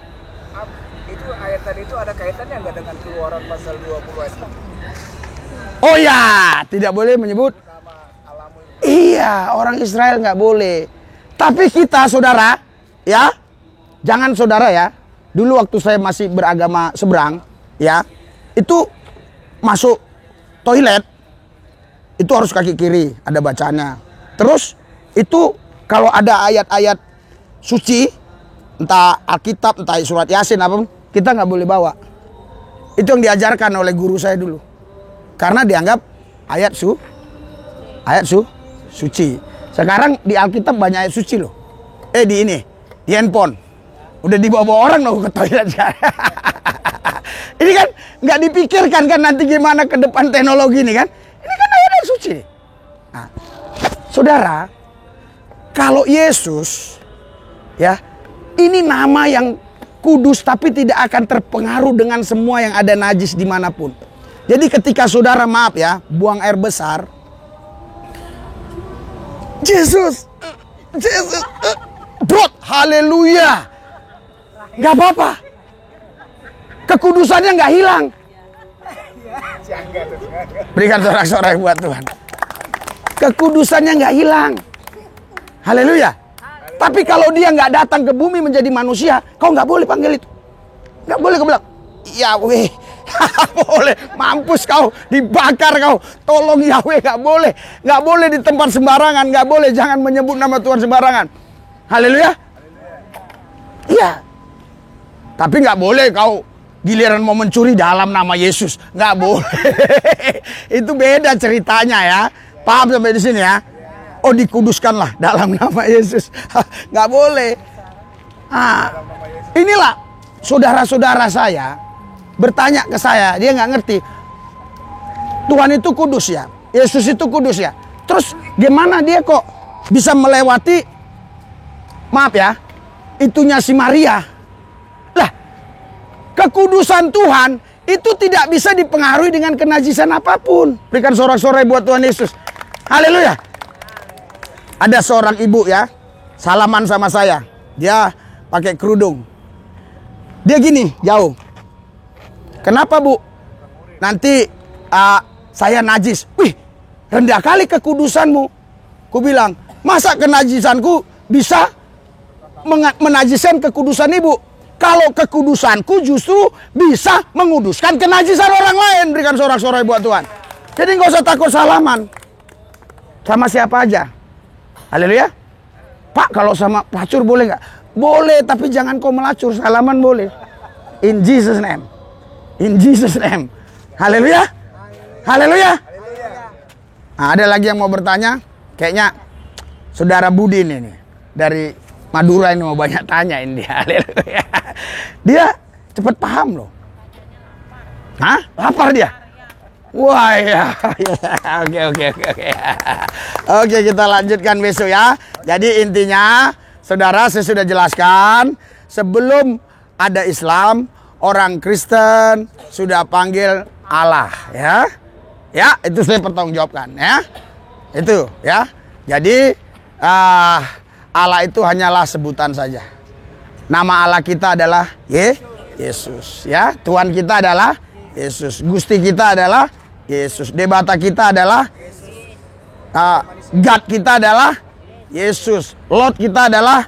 itu ayat tadi itu ada kaitannya nggak dengan Keluaran pasal 20 ayat 6? Oh ya, tidak boleh menyebut nama alamu. Iya, orang Israel nggak boleh. Tapi kita, saudara, ya, jangan saudara ya. Dulu waktu saya masih beragama seberang, ya, itu masuk toilet itu harus kaki kiri, ada bacaannya. Terus itu kalau ada ayat-ayat suci, entah Alkitab, entah surat Yasin apapun, kita nggak boleh bawa. Itu yang diajarkan oleh guru saya dulu. Karena dianggap ayat suci. Sekarang di Alkitab banyak ayat suci loh. Di handphone. Udah dibawa orang loh ke toilet. Ini kan nggak dipikirkan kan nanti gimana ke depan teknologi ini kan. Ini kan ayat suci. Nah, saudara, kalau Yesus, ya, ini nama yang kudus tapi tidak akan terpengaruh dengan semua yang ada najis dimanapun. Jadi ketika saudara, maaf ya, buang air besar, Yesus, brot, haleluya, nggak apa-apa, kekudusannya nggak hilang. Berikan sorak-sorai buat Tuhan. Kekudusannya nggak hilang. Haleluya. Tapi kalau dia nggak datang ke bumi menjadi manusia, kau nggak boleh panggil itu. Nggak boleh kau bilang, Yahweh. Boleh, mampus kau, dibakar kau. Tolong Yahweh, nggak boleh. Nggak boleh di tempat sembarangan, nggak boleh. Jangan menyebut nama Tuhan sembarangan. Haleluya. Iya. Tapi nggak boleh kau giliran mau mencuri dalam nama Yesus. Nggak boleh. Itu beda ceritanya ya. Paham sampai di sini ya? Oh, dikuduskanlah dalam nama Yesus. Nggak boleh. Inilah saudara-saudara saya bertanya ke saya, dia nggak ngerti. Tuhan itu kudus ya, Yesus itu kudus ya. Terus gimana dia kok bisa melewati, maaf ya, itunya si Maria? Lah, kekudusan Tuhan itu tidak bisa dipengaruhi dengan kenajisan apapun. Berikan sorak-sorai buat Tuhan Yesus. Haleluya. Ada seorang ibu ya, salaman sama saya. Dia pakai kerudung. Dia gini, jauh. Kenapa Bu? Nanti saya najis. Wih, rendah kali kekudusanmu. Ku bilang, masa kenajisanku bisa menajiskan kekudusan ibu? Kalau kekudusanku justru bisa menguduskan kenajisan orang lain. Berikan sorak-sorai buat Tuhan. Jadi nggak usah takut salaman. Sama siapa aja. Haleluya. Pak, kalau sama pelacur boleh nggak? Boleh, tapi jangan kau melacur. Salaman boleh. In Jesus name. In Jesus name. Haleluya. Haleluya. Nah, ada lagi yang mau bertanya? Kayaknya Saudara Budi ini nih, dari Madura ini mau banyak tanyain dia. Haleluya. Dia cepat paham loh. Hah? Lapar dia? Wah ya. Oke. Oke, kita lanjutkan besok ya. Jadi intinya, saudara, saya sudah jelaskan, sebelum ada Islam, orang Kristen sudah panggil Allah ya. Ya, itu saya pertanggungjawabkan ya. Itu ya. Jadi Allah itu hanyalah sebutan saja. Nama Allah kita adalah Yesus ya. Tuhan kita adalah Yesus. Gusti kita adalah Yesus. Debata kita adalah God kita adalah Yesus. Lord kita adalah,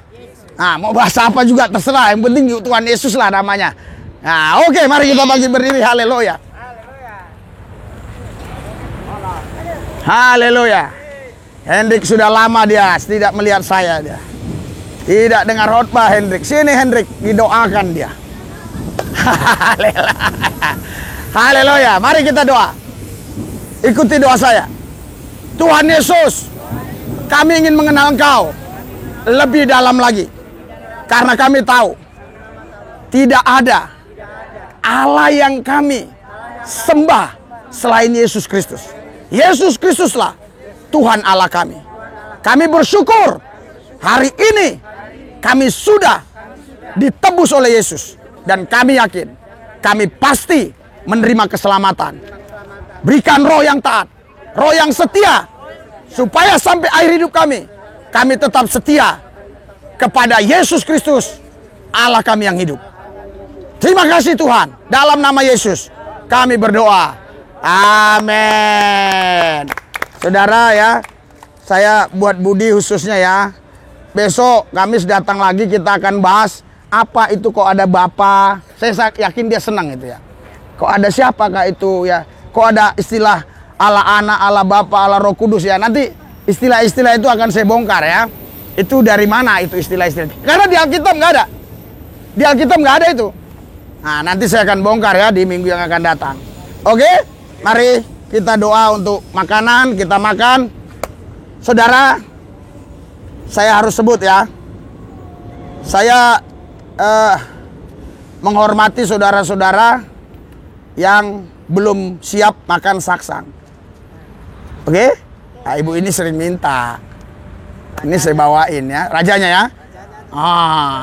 nah, mau bahasa apa juga terserah. Yang penting Tuhan Yesus lah namanya. Nah, oke, mari kita bangkit berdiri. Haleluya. Haleluya. Hendrik sudah lama dia tidak melihat saya dia. Tidak dengar khotbah Hendrik. Sini Hendrik, didoakan dia. Haleluya. Mari kita doa. Ikuti doa saya. Tuhan Yesus, kami ingin mengenal Engkau lebih dalam lagi. Karena kami tahu tidak ada Allah yang kami sembah selain Yesus Kristus. Yesus Kristuslah Tuhan Allah kami. Kami bersyukur hari ini kami sudah ditebus oleh Yesus. Dan kami yakin kami pasti menerima keselamatan. Berikan roh yang taat, roh yang setia, supaya sampai akhir hidup kami tetap setia kepada Yesus Kristus, Allah kami yang hidup. Terima kasih Tuhan. Dalam nama Yesus kami berdoa. Amin. Saudara ya, saya buat Budi khususnya ya. Besok Kamis datang lagi, kita akan bahas apa itu kok ada Bapa. Saya yakin dia senang itu ya. Kok ada siapakah itu ya? Kok ada istilah Allah Anak, Allah Bapa, Allah Roh Kudus ya. Nanti istilah-istilah itu akan saya bongkar ya. Itu dari mana itu istilah-istilah? Karena di Alkitab nggak ada. Di Alkitab nggak ada itu. Nah, nanti saya akan bongkar ya di minggu yang akan datang. Oke? Mari kita doa untuk makanan, kita makan. Saudara, saya harus sebut ya. Saya menghormati saudara-saudara yang belum siap makan saksang. Oke? Nah, ibu ini sering minta. Ini saya bawain ya, rajanya ya.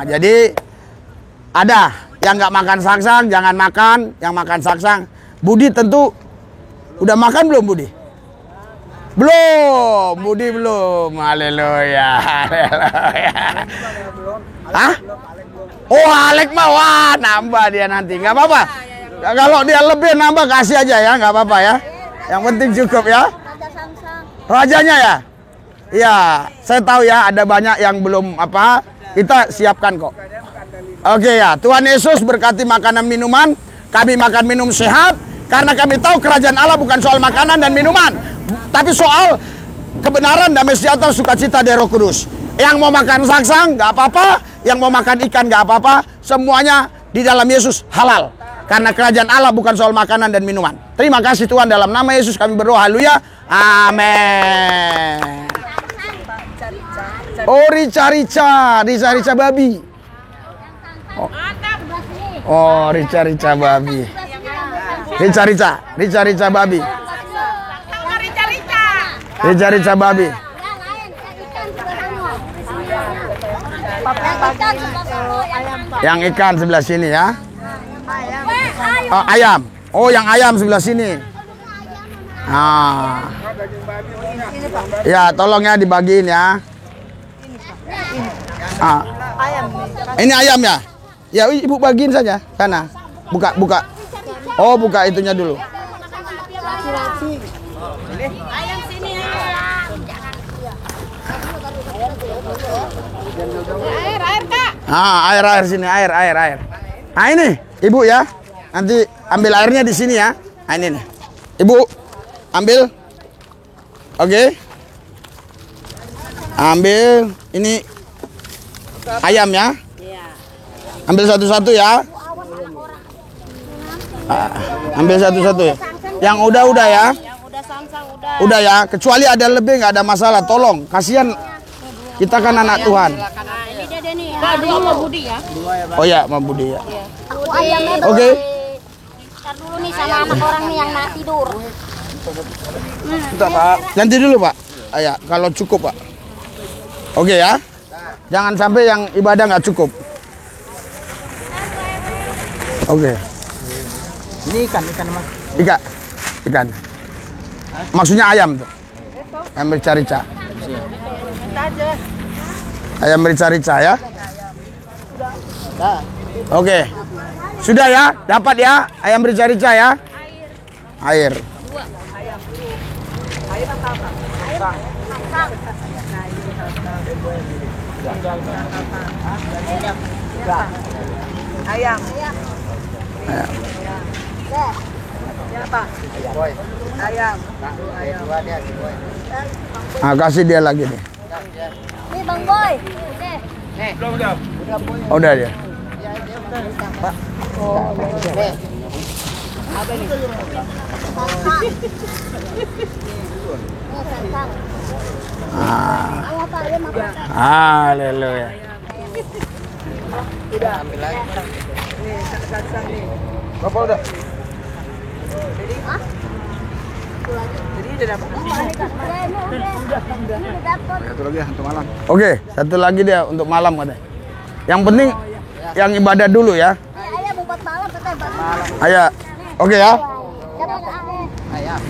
Jadi ada yang nggak makan saksang, jangan makan. Yang makan saksang. Budi tentu udah makan belum Budi? Belum, Budi belum. Haleluya. Hah? Oh, Alek mah wah, nambah dia nanti. Nggak apa-apa. Kalau dia lebih nambah kasih aja ya, nggak apa-apa ya. Yang penting cukup ya. Rajanya ya. Iya, saya tahu ya ada banyak yang belum apa. Kita siapkan kok. Oke ya, Tuhan Yesus berkati makanan minuman. Kami makan minum sehat karena kami tahu kerajaan Allah bukan soal makanan dan minuman, tapi soal kebenaran, damai sejahtera, sukacita dari Roh Kudus. Yang mau makan saksang nggak apa-apa, yang mau makan ikan nggak apa-apa, semuanya di dalam Yesus halal. Karena kerajaan Allah bukan soal makanan dan minuman. Terima kasih Tuhan, dalam nama Yesus kami berdoa. Haleluya. Amin. Oh, rica-rica babi. Oh, rica-rica babi. Rica-rica babi. Rica-rica babi. Yang ikan sebelah sini ya. Oh, ayam. Oh, yang ayam sebelah sini. Nah. Ya, tolong ya dibagiin ya. Ini ayam ya? Ya, ibu bagiin saja sana. Buka. Oh, buka itunya dulu. Ayam sini. Air Kak. Air sini, air. Nah, ini ibu ya. Nanti ambil airnya di sini ya. Nah, ini nih. Ibu ambil. Oke. Ambil ini ayam ya. Iya. Ambil satu-satu ya. Ambil satu-satu ya. Yang udah ya. Yang udah samsang udah. Udah ya. Kecuali ada lebih nggak ada masalah. Tolong. Kasihan kita kan anak Tuhan. Nah, ini dia deh nih. Nah, dua sama Budi ya. Oh ya, Mbak Budi ya. Aku ayamnya Oke. Ntar dulu nih sama anak orang nih yang nak tidur. Nanti dulu Pak. Ya, kalau cukup Pak. Oke ya. Jangan sampai yang ibadah nggak cukup. Oke. Ini ikan Mas. Ikan. Maksudnya ayam tuh. Ayam rica-rica. Ayam rica-rica ya. Oke. Sudah ya, dapat ya ayam rica-rica ya. Air. Ayam. Ayam. Nah, kasih dia lagi nih. Nih Bang Boy. Oke. Udah dia. Haleluya. Bapak udah. Jadi udah dapat. Satu lagi untuk malam. Oke, satu lagi dia untuk malam katanya. Yang penting yang ibadah dulu ya. Ayam buat malam teteh malam. Ayo. Oke ya. Ayam.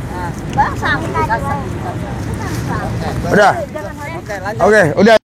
Bang, sampai. Udah. Oke, udah.